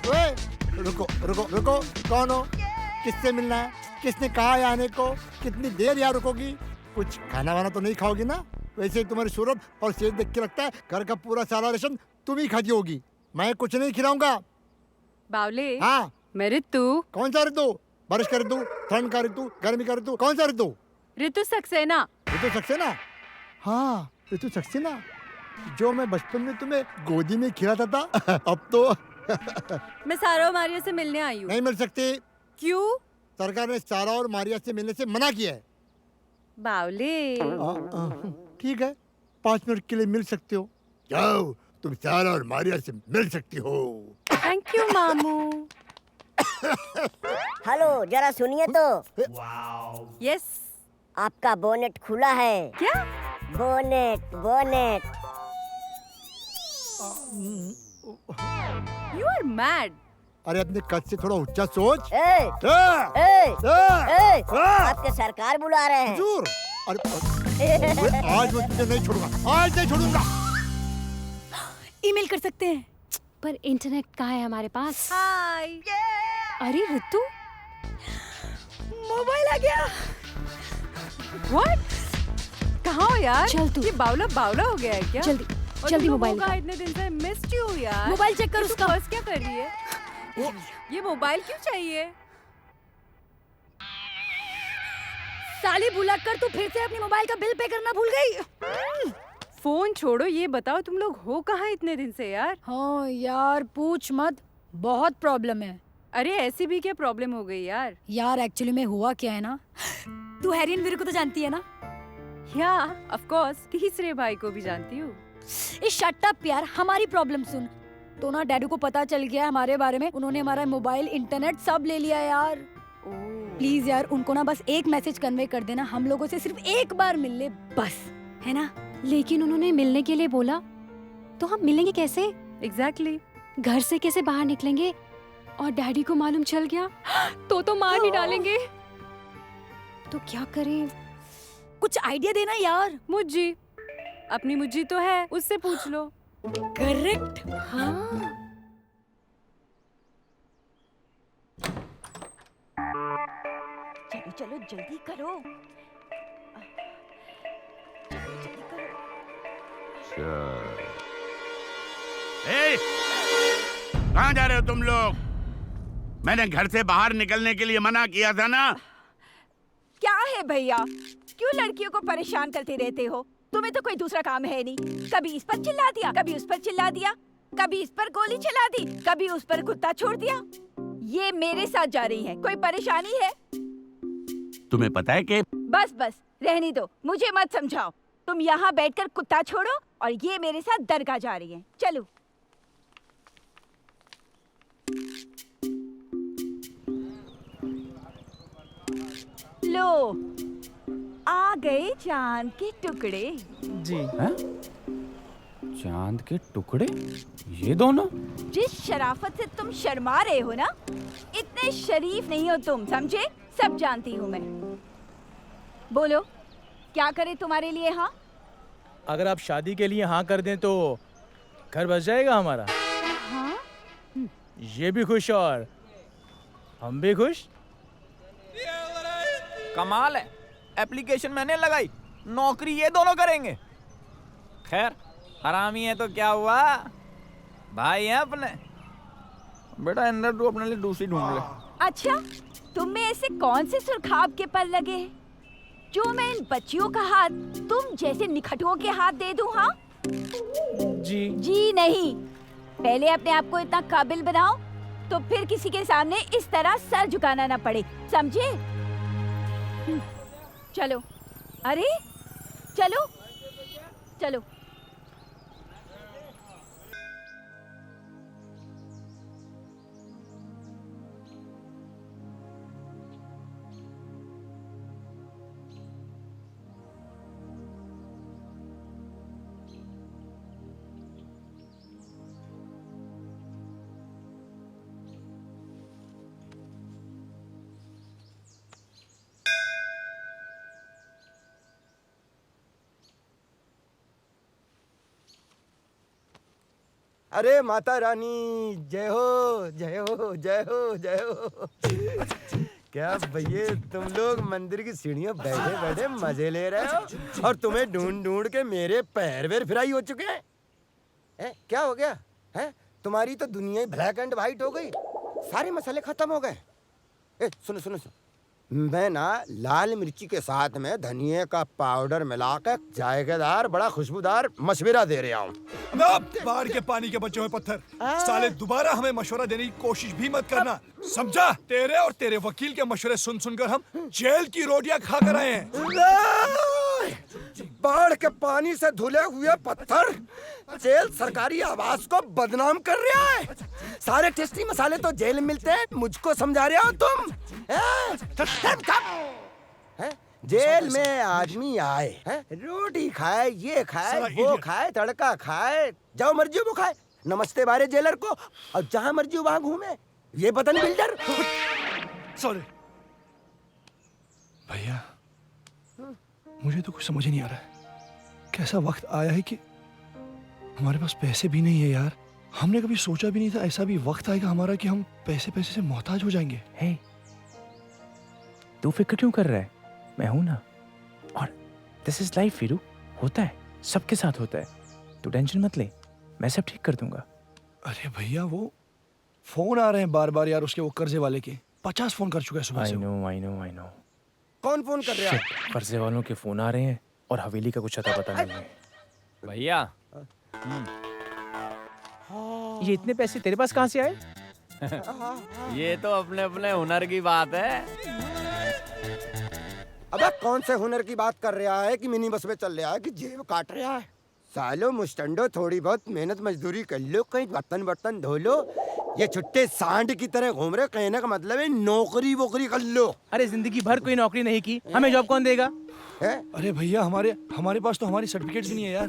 ओए, रुको रुको रुको, कौन हो? किससे मिलना है? किसने कहा है आने को? कितनी देर यहाँ रुकोगी? कुछ खाना वाना तो नहीं खाओगी ना? वैसे ही तुम्हारी सूरत और सेहत देख के लगता है घर का पूरा सारा राशन तुम ही खाती होगी। मैं कुछ नहीं खिलाऊंगा। बावले। हाँ, मैं ऋतु। कौन सा ऋतु? बारिश का ऋतु, ठंड का ऋतु, गर्मी का ऋतु, कौन सा ऋतु? ऋतु सक्सेना। ऋतु सक्सेना? हाँ, ऋतु सक्सेना, जो मैं बचपन में तुम्हें गोदी में खिलाता था। अब तो मैं सारा और मारिया से मिलने आई हूँ। नहीं मिल सकती। क्यों? सरकार ने सारा और मारिया से मिलने से मना किया है। बावले। ठीक है, 5 मिनट के लिए मिल सकते हो। जाओ, तुम सारा और मारिया से मिल सकती हो। थैंक यू मामू। हेलो, जरा सुनिए तो। यस। आपका बोनेट खुला है। क्या? Bonnet bonnet. You are mad. अरे अपने कद से थोड़ा ऊंचा सोच। आपके सरकार बुला रहे हैं। हुजूर, अरे आज मैं तुझे नहीं छोड़ूंगा, आज नहीं छोड़ूंगा। ईमेल कर सकते हैं। पर इंटरनेट कहाँ है हमारे पास? हाय। अरे ऋतु, मोबाइल आ गया। What? कहाँ हो यार? चल तू। ये बावला हो गया है क्या? जल्दी और जल्दी तुम लोग मोबाइल होगा निकाल। इतने दिन से मिस्ड यू यार। मोबाइल चेक कर ये तू उसका। बस क्या कर रही है? ये मोबाइल क्यों चाहिए? साली भुलक्कर, तू फिर से अपने मोबाइल का बिल पे करना भूल गई। फोन छोड़ो, ये बताओ तुम लोग हो कहाँ इतने दिन से यार? हाँ यार, पूछ मत, बहुत प्रॉब्लम है। अरे ऐसी भी क्या प्रॉब्लम हो गई यार? यार एक्चुअली में हुआ क्या है ना, तू हैरियन वीर को तो जानती है ना? या ऑफ कोर्स, तीसरे भाई को भी जानती हूँ। शट अप यार, हमारी प्रॉब्लम सुन। तो ना डैडू को पता चल गया हमारे बारे में, उन्होंने हमारा मोबाइल, इंटरनेट सब ले लिया यार। प्लीज यार, उनको ना बस एक मैसेज कन्वे कर देना, हम लोगों से सिर्फ एक बार मिल ले बस, है ना? लेकिन उन्होंने मिलने के लिए बोला, तो हम मिलेंगे कैसे? एग्जैक्टली। घर से कैसे बाहर निकलेंगे? और डैडी को मालूम चल गया तो मार ही डालेंगे। तो क्या करें? कुछ आइडिया देना यार। मुज्जी, अपनी मुज्जी तो है, उससे पूछ लो। करेक्ट। हाँ। चलो चलो जल्दी करो। कहाँ जा रहे हो तुम लोग? मैंने घर से बाहर निकलने के लिए मना किया था ना। क्या है भैया, क्यों लड़कियों को परेशान करते रहते हो? तुम्हें तो कोई दूसरा काम है नहीं। कभी इस पर चिल्ला दिया, कभी उस पर चिल्ला दिया, कभी इस पर गोली चला दी, कभी उस पर कुत्ता छोड़ दिया। ये मेरे साथ जा रही है, कोई परेशानी है? तुम्हें पता है कि बस बस रहने दो, मुझे मत समझाओ। तुम यहाँ बैठकर कुत्ता छोड़ो और ये मेरे साथ दरगाह जा रही है। चलो। लो, आ गए चांद के टुकड़े। जी। हैं? चांद के टुकड़े? ये दोनों? जिस शराफत से तुम शर्मा रहे हो ना, इतने शरीफ नहीं हो तुम, समझे? सब जानती हूँ मैं। बोलो, क्या करे तुम्हारे लिए? हाँ, अगर आप शादी के लिए हाँ कर दें तो घर बस जाएगा हमारा। हाँ? ये भी खुश और हम भी खुश। कमाल है, एप्लीकेशन मैंने लगाई, नौकरी ये दोनों करेंगे। खैर, हरामी है तो क्या हुआ, भाई है अपने। बेटा अंदर तू अपने लिए दूसरी ढूंढ ले। अच्छा, तुम में ऐसे कौन से सुरखाब के पर लगे हैं जो मैं इन बच्चियों का हाथ तुम जैसे निखटुओं के हाथ दे दूं? हाँ जी। जी नहीं, पहले अपने आप को इतना काबिल बनाओ तो फिर किसी के सामने इस तरह सर झुकाना ना पड़े, समझे? चलो। अरे चलो चलो। अरे माता रानी, जय हो जय हो जय हो जय हो। क्या भैया, तुम लोग मंदिर की सीढ़ियों बैठे बैठे मजे ले रहे हो और तुम्हें ढूंढ ढूंढ के मेरे पैर वेर फ्राई हो चुके हैं। क्या हो गया है? तुम्हारी तो दुनिया ही ब्लैक एंड व्हाइट हो गई, सारे मसाले खत्म हो गए। सुनो सुनो सुनो, मैं ना लाल मिर्ची के साथ में धनिया का पाउडर मिलाकर जायकेदार बड़ा खुशबूदार मशवरा दे रहा हूँ। बाढ़ के पानी के बचे हुए पत्थर, साले दोबारा हमें मशवरा देने की कोशिश भी मत करना, समझा? तेरे और तेरे वकील के मशवरे सुन सुनकर हम जेल की रोटियां खा कर आए हैं। बाढ़ के पानी से धुले हुए पत्थर जेल सरकारी आवास को बदनाम कर रहा है। सारे टेस्टी मसाले तो जेल में मिलते हैं, मुझको समझा रहे हो तुम? जेल में आदमी आए, रोटी खाए, ये खाए, वो खाए, तड़का खाए, जाओ मर्जी वो खाए, नमस्ते बारे जेलर को, और जहाँ मर्जी वहाँ घूमे। ये पता नहीं बिल्डर। सॉरी भैया, मुझे तो कुछ समझ ही नहीं आ रहा है। कैसा वक्त आया है कि हमारे पास पैसे भी नहीं है यार। हमने कभी सोचा भी नहीं था ऐसा भी वक्त आएगा हमारा कि हम पैसे से मोहताज हो जाएंगे। हे, तू फिक्र क्यों कर रहा है? मैं हूं ना। और दिस इज लाइफ वीरू, होता है, सबके साथ होता है। तू टेंशन मत ले, मैं सब ठीक कर दूंगा। अरे भैया, वो फोन आ रहे हैं बार बार यार, उसके वो कर्जे वाले के 50 फोन कर चुका है सुबह से। I know. कौन फोन कर रहा है? कर्जे वालों के फोन आ रहे हैं और हवेली का कुछ अता पता नहीं है। भैया ये इतने पैसे तेरे पास कहाँ से आए? ये तो अपने अपने हुनर की बात है। अबे कौन से हुनर की बात कर रहा है कि मिनी बस में चल रहा है कि जेब काट रहा है? सालो मुस्टंडो, थोड़ी बहुत मेहनत मजदूरी कर लो, कहीं बर्तन धो लो। ये छुट्टे सांड की तरह घूम रहे, कहने का मतलब है नौकरी वोकरी कर लो। अरे जिंदगी भर कोई नौकरी नहीं की, हमें जॉब कौन देगा? अरे भैया, हमारे पास तो हमारी सर्टिफिकेट भी नहीं है यार।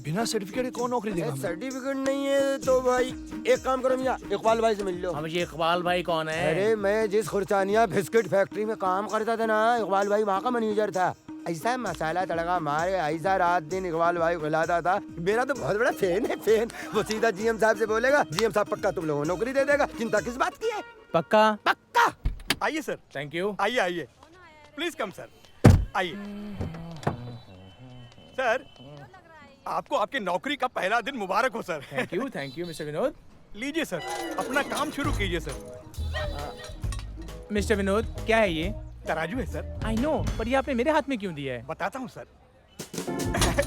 बिना सर्टिफिकेट के कौन नौकरी देगा? सर्टिफिकेट नहीं है तो भाई एक काम करो मियां, इकबाल भाई से मिल लो। अब ये इकबाल भाई कौन है? अरे मैं जिस खुरचानिया बिस्किट फैक्ट्री में काम करता था ना, इकबाल भाई वहाँ का मैनेजर था। ऐसा मसाला तड़का मारे, ऐसा रात दिन इकबाल भाई खिलाता था। मेरा तो बहुत बड़ा फैन है, फैन। वो सीधा जीएम साहब से बोलेगा, जीएम साहब पक्का तुम लोगों को नौकरी दे देगा। चिंता किस बात की है? पक्का। आइए सर। Thank you. आइए प्लीज कम सर, आइए। सर, आपको आपकी नौकरी का पहला दिन मुबारक हो sir. Thank you mister Vinod. लीजिए सर, अपना काम शुरू कीजिए सर। मिस्टर विनोद, क्या है ये? तराजू है सर। आई नो, पर ये आपने मेरे हाथ में क्यों दिया है? बताता हूँ सर।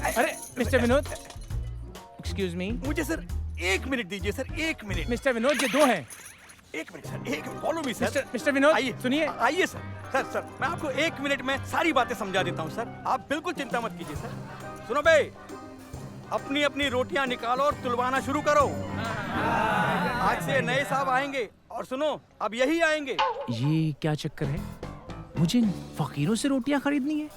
अरे मिस्टर विनोद, एक्सक्यूज मी। मुझे सर 1 मिनट दीजिए सर, 1 मिनट। मिस्टर विनोद, ये 2 हैं। 1 minute sir, follow me sir. Mister Vinod, आइए सुनिए। आइए सर। सर मैं आपको 1 मिनट में सारी बातें समझा देता हूँ सर, आप बिल्कुल चिंता मत कीजिए सर। सुनो बे, अपनी अपनी रोटियां निकालो और तुलवाना शुरू करो। आज से नए साहब आएंगे और सुनो, अब यही आएंगे। ये क्या चक्कर है? मुझे इन फकीरों से रोटियां खरीदनी है?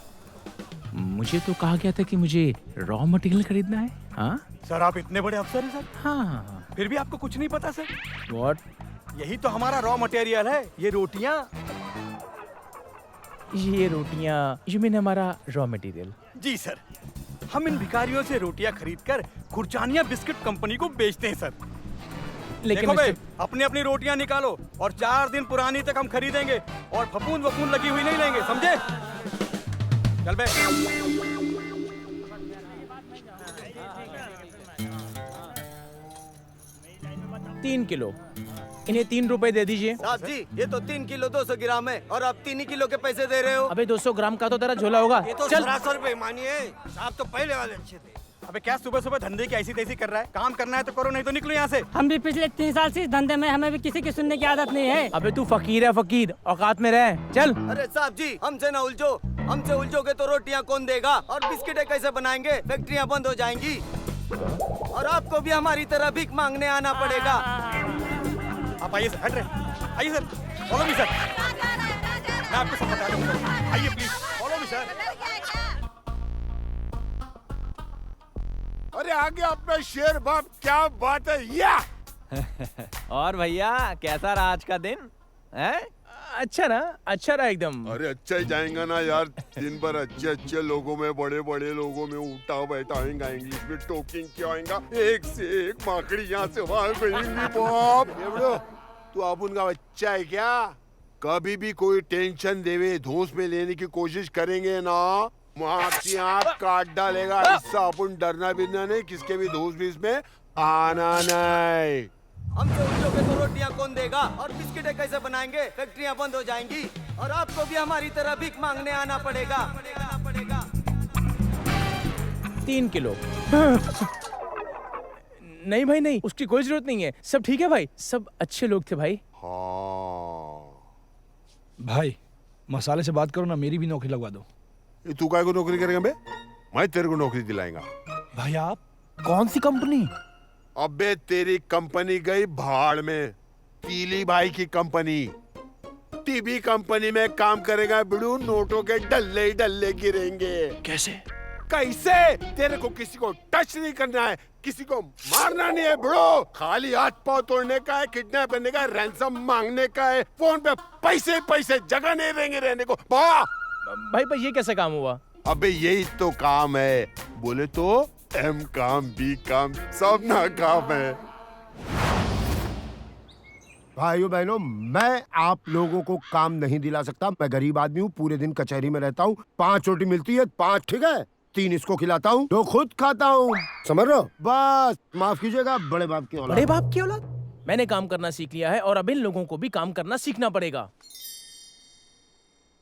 मुझे तो कहा गया था कि मुझे रॉ मटेरियल खरीदना है। हाँ सर, आप इतने बड़े अफसर हैं सर। हाँ। फिर भी आपको कुछ नहीं पता सर? व्हाट? यही तो हमारा रॉ मटेरियल है, ये रोटियां। यू मीन हमारा रॉ मटेरियल? जी सर, हम इन भिखारियों से रोटियां खरीदकर खुरचानिया बिस्किट कंपनी को बेचते हैं सर। लेकिन देखो भाई, अपनी अपनी रोटियां निकालो और 4 दिन पुरानी तक हम खरीदेंगे और फपूंद वपूंद लगी हुई नहीं लेंगे, समझे? चल बे। 3 किलो, इन्हें 3 रुपए दे दीजिए। साहब जी, ये तो 3 किलो 200 ग्राम है और आप 3 ही किलो के पैसे दे रहे हो। अबे 200 ग्राम का तो तेरा झोला होगा। ये तो चल। 1700 रुपए मानिए। साहब तो पहले वाले अच्छे थे। अबे क्या सुबह सुबह धंधे की ऐसी तैसी कर रहा है? काम करना है तो करो, नहीं तो निकलो यहाँ से। हम भी पिछले 3 साल से इस धंधे में, हमें भी किसी की सुनने की आदत नहीं है। अबे तू फकीर है, फकीर, औकात में रह। चल। अरे साहब जी, हमसे ना उलझो। हमसे उलझोगे तो रोटियां कौन देगा और बिस्किटें कैसे बनाएंगे? फैक्ट्रियां बंद हो जाएंगी और आपको भी हमारी तरह भीख मांगने आना पड़ेगा। आप आइए सर, हट रहे। आइए सर, फॉलो मी सर। मैं आपको सब बता दूँ सर। आइए प्लीज, फॉलो मी सर। अरे आगे अपना शेर बाप, क्या बात है या? और भैया, कैसा रहा आज का दिन? हैं? अच्छा ना, अच्छा रहा एकदम। अरे अच्छा ही जाएगा ना यार, दिन भर अच्छे अच्छे लोगों में, बड़े बड़े लोगों में उठा बैठा आएगा, इंग्लिश में टॉकिंग क्या आएगा, एक से एक माकड़ी यहाँ से वहाँ गई। बाप, तू अपन का बच्चा है क्या? कभी भी कोई टेंशन देवे, धूस में लेने की कोशिश करेंगे ना, आपकी आँख काट डालेगा। इससे अपन डरना बिरना नहीं, किसके भी धूस बीस में आना नहीं। हमसे उलझोगे तो रोटियां कौन देगा और बिस्किटें कैसे बनाएंगे? फैक्ट्रियां बंद हो जाएंगी और आपको भी हमारी तरह भीख मांगने आना पड़ेगा। 3 किलो। नहीं भाई नहीं, उसकी कोई जरूरत नहीं है। सब ठीक है भाई, सब अच्छे लोग थे भाई। भाई मसाले से बात करो ना, मेरी भी नौकरी लगवा दो। तू काय को नौकरी करेगा बे? मैं तेरे को नौकरी दिलाएगा। भाई आप? कौन सी कंपनी? अबे तेरी कंपनी गई भाड़ में, तीली भाई की कंपनी। टीबी कंपनी में काम करेगा बिड़ू, नोटों के डल्ले ही डल्ले गिरेंगे। कैसे? कैसे? तेरे को किसी को टच नहीं करना है, किसी को मारना नहीं है ब्रो। खाली हाथ पांव तोड़ने का है, किडनैप करने का है, रैंसम मांगने का है। फोन पे पैसे पैसे, जगह नहीं देंगे रहने को। भाई भाई ये कैसा काम हुआ? अबे यही तो काम है, बोले तो एम काम बी काम सब ना काम है। भाइयों बहनों, मैं आप लोगों को काम नहीं दिला सकता। मैं गरीब आदमी हूँ, पूरे दिन कचहरी में रहता हूँ। 5 रोटी मिलती है, 5 ठीक है, 3 इसको खिलाता हूँ, 2 खुद खाता हूँ। समझ रहे हो? बस माफ कीजिएगा, बड़े बाप की औलाद। बड़े बाप की औलाद? मैंने काम करना सीख लिया है और अब इन लोगों को भी काम करना सीखना पड़ेगा।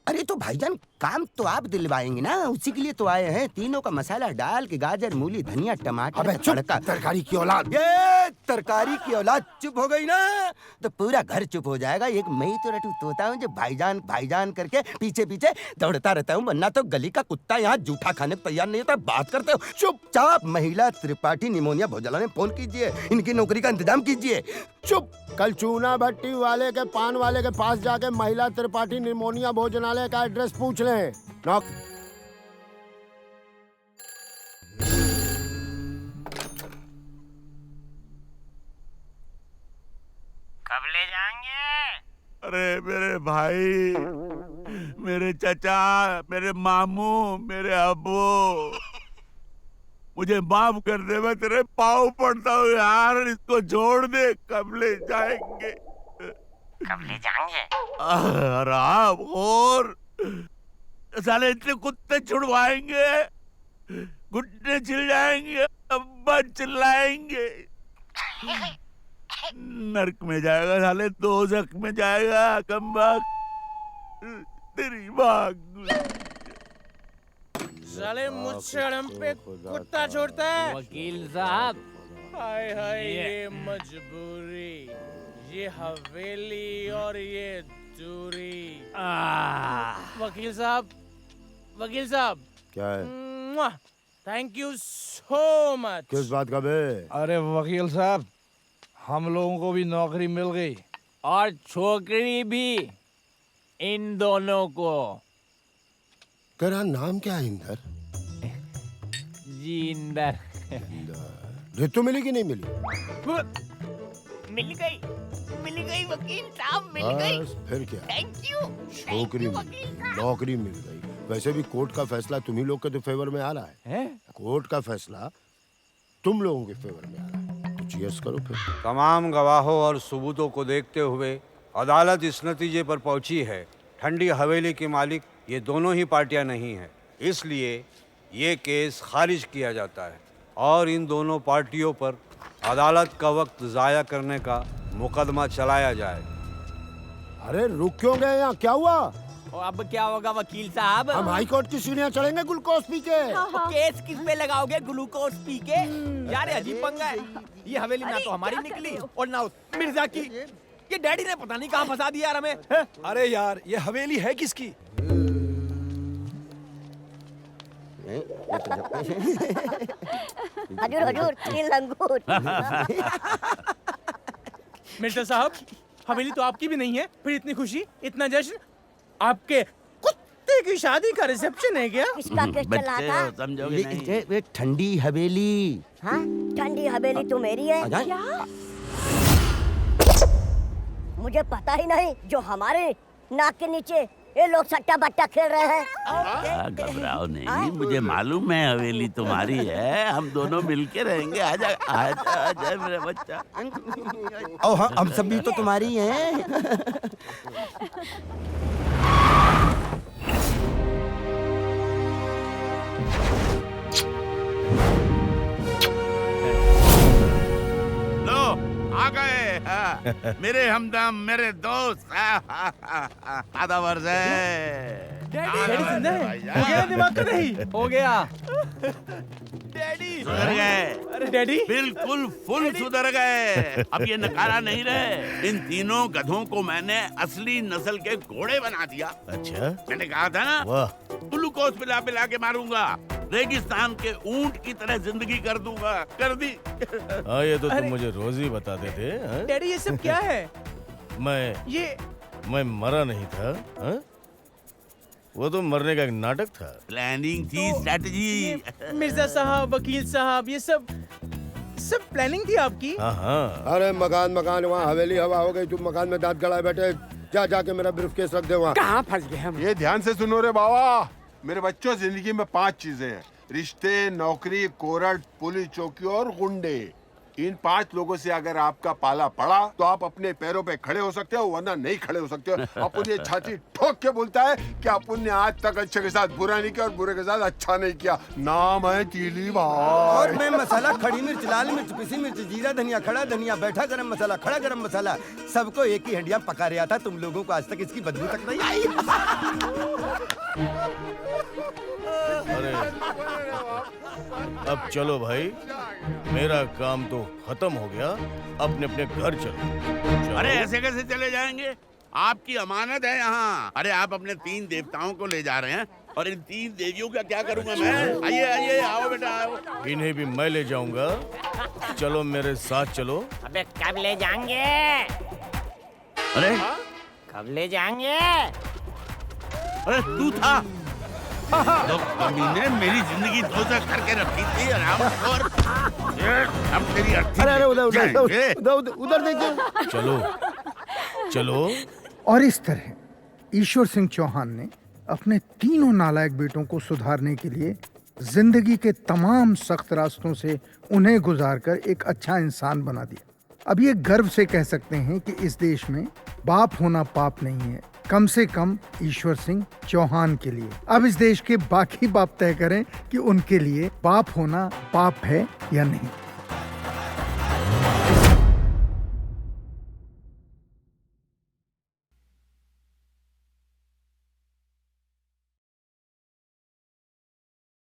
अरे तो भाईजान काम तो आप दिलवाएंगे ना, उसी के लिए तो आए हैं। तीनों का मसाला डाल के गाजर मूली धनिया टमाटर। अबे चुप, तरकारी की औलाद। ये तरकारी की औलाद चुप हो गई ना तो पूरा घर चुप हो जाएगा। एक मैं ही तो रटू तोता हूँ जो भाईजान भाईजान करके पीछे पीछे दौड़ता रहता हूँ, वरना तो गली का कुत्ता यहाँ जूठा खाने को तैयार नहीं होता। बात करते हो चुपचाप। महिला त्रिपाठी निमोनिया भोजनालय में फोन कीजिए, इनकी नौकरी का इंतजाम कीजिए। चुप। कल चूना भट्टी वाले के पान वाले के पास जाके महिला त्रिपाठी निमोनिया भोजनालय का एड्रेस पूछ लें। नौक कब ले जाएंगे? अरे मेरे भाई, मेरे चचा, मेरे मामू, मेरे अब्बू, मुझे माफ कर दे, मैं तेरे पाँव पड़ता हूँ यार, इसको छोड़ दे। कब ले जाएंगे? कब ले जाएंगे? आराम और साले इतने कुत्ते छुड़वाएंगे, घुटने छिल जाएंगे, अब्बा चिल्लाएंगे। नरक में जाएगा साले, दोज़ख में जाएगा। कमबख्त तेरी बात। साले मुझसे अड़म पे कुत्ता छोड़ता है। वकील साहब, हाय हाय ये मजबूरी, ये हवेली और ये दूरी। वकील साहब, वकील साहब। क्या है? Thank you so much. किस बात का बे? अरे वकील साहब, हम लोगों को भी नौकरी मिल गई और छोकरी भी, इन दोनों को। तेरा नाम क्या है? इंदर? जी इंदर। रितु मिली कि नहीं मिली? मिल गई वकील साहब, मिल गई। बस फिर क्या? Thank you. छोकरी मिल गई, नौकरी मिल गई। वैसे भी कोर्ट का फैसला तुम्ही लोग के तो फेवर में आ रहा है। कोर्ट का फैसला तुम लोगों के फेवर में आ रहा है, तो चीयर्स करो फिर। तमाम गवाहों और सबूतों को देखते हुए अदालत इस नतीजे पर पहुंची है, ठंडी हवेली के मालिक ये दोनों ही पार्टियां नहीं हैं, इसलिए ये केस खारिज किया जाता है और इन दोनों पार्टियों पर अदालत का वक्त ज़ाया करने का मुकदमा चलाया जाए। अरे रुक क्यों गए यहाँ? क्या हुआ? और अब क्या होगा वकील साहब? हम हाई कोर्ट की सीढ़ियाँ चढ़ेंगे ग्लूकोज पी के। केस किस पे लगाओगे? ग्लूकोज पी के? यार अजीब पंगा है। ये हवेली ना तो हमारी निकली और ना मिर्जा की। ये डैडी ने पता नहीं कहाँ फंसा दिया यार हमें। अरे यार, ये हवेली है किसकी? हजूर हजूर, 3 लंगूर। मिर्जा साहब, हवेली तो आपकी भी नहीं है, फिर इतनी खुशी, इतना जश्न? आपके कुत्ते की शादी का रिसेप्शन है क्या? किसका केस चल रहा था? समझोगे नहीं। ये ठंडी हवेली। हाँ, ठंडी हवेली तो मेरी है। क्या? मुझे पता ही नहीं, जो हमारे नाक के नीचे ये लोग सट्टा बट्टा खेल रहे हैं। घबराओ नहीं, मुझे मालूम है हवेली तुम्हारी है, हम दोनों मिलके रहेंगे। आजा आजा आजा मेरा बच्चा। ओ हाँ, हम सब भी तो तुम्हारी हैं। लो आ गए। मेरे हमदम, मेरे दोस्त। आधा वर्ष है। डैडी जिंदा है? हो गया दिमाग का नहीं? हो गया। डैडी सुधर गए। अरे डैडी बिल्कुल फुल सुधर गए। अब ये नकारा नहीं रहे। इन तीनों गधों को मैंने असली नस्ल के घोड़े बना दिया। अच्छा, मैंने कहा था ना, वाह, ग्लूकोज पिला पिला के मारूंगा, रेगिस्तान के ऊंट की तरह जिंदगी कर दूंगा। कर दी। हाँ ये तो तुम मुझे रोज ही बताते थे। हाँ? डैडी ये सब क्या है? मैं मरा नहीं था। हाँ? वो तो मरने का एक नाटक था। प्लानिंग थी, स्ट्रेटजी। मिर्जा साहब, वकील साहब, ये सब प्लानिंग थी आपकी? हाँ। अरे मकान वहाँ हवेली हवा हो गई, तुम मकान में दांत गड़ाए बैठे, जाके मेरा ब्रीफकेस रख दे वहाँ। कहाँ फंस गए हम? ये ध्यान से सुनो रे बाबा, मेरे बच्चों, जिंदगी में 5 चीजें हैं: रिश्ते, नौकरी, कोरट, पुलिस चौकी और गुंडे। इन 5 लोगों से अगर आपका पाला पड़ा तो आप अपने पैरों पे खड़े हो सकते हो, वरना नहीं खड़े हो सकते हो। अपन ये छाती ठोक के बोलता है कि अपन ने आज तक अच्छे के साथ बुरा नहीं किया और बुरे के साथ अच्छा नहीं किया। नाम है तीली भाई। और मैं मसाला, खड़ी मिर्च, लाल मिर्च, पिसी मिर्च, जीरा धनिया, खड़ा धनिया, बैठा गरम मसाला, खड़ा गरम मसाला, सबको एक ही हंडिया पका रहा था। तुम लोगों को आज तक इसकी बदबू तक नहीं आई। अरे अब चलो भाई, मेरा काम तो खत्म हो गया, अपने अपने घर चलो। अरे ऐसे कैसे चले जाएंगे? आपकी अमानत है यहाँ। अरे आप अपने 3 देवताओं को ले जा रहे हैं, और इन 3 देवियों का क्या करूँगा मैं? आइए आइए, आओ बेटा आओ। इन्हें भी मैं ले जाऊंगा, चलो मेरे साथ चलो। अबे कब ले जाएंगे? अरे कब ले जाएंगे? अरे तू था तो कमीने मेरी जिंदगी दोज़ख करके रखी थी। आराम कर, अब तेरी अर्थी। अरे उधर जाएंगे। उधर देखिए। चलो। और इस तरह ईश्वर सिंह चौहान ने अपने तीनों नालायक बेटों को सुधारने के लिए जिंदगी के तमाम सख्त रास्तों से उन्हें गुजारकर एक अच्छा इंसान बना दिया। अब ये गर्व से कह सकते हैं कि इस देश में बाप होना पाप नहीं है, कम से कम ईश्वर सिंह चौहान के लिए। अब इस देश के बाकी बाप तय करें कि उनके लिए बाप होना पाप है या नहीं।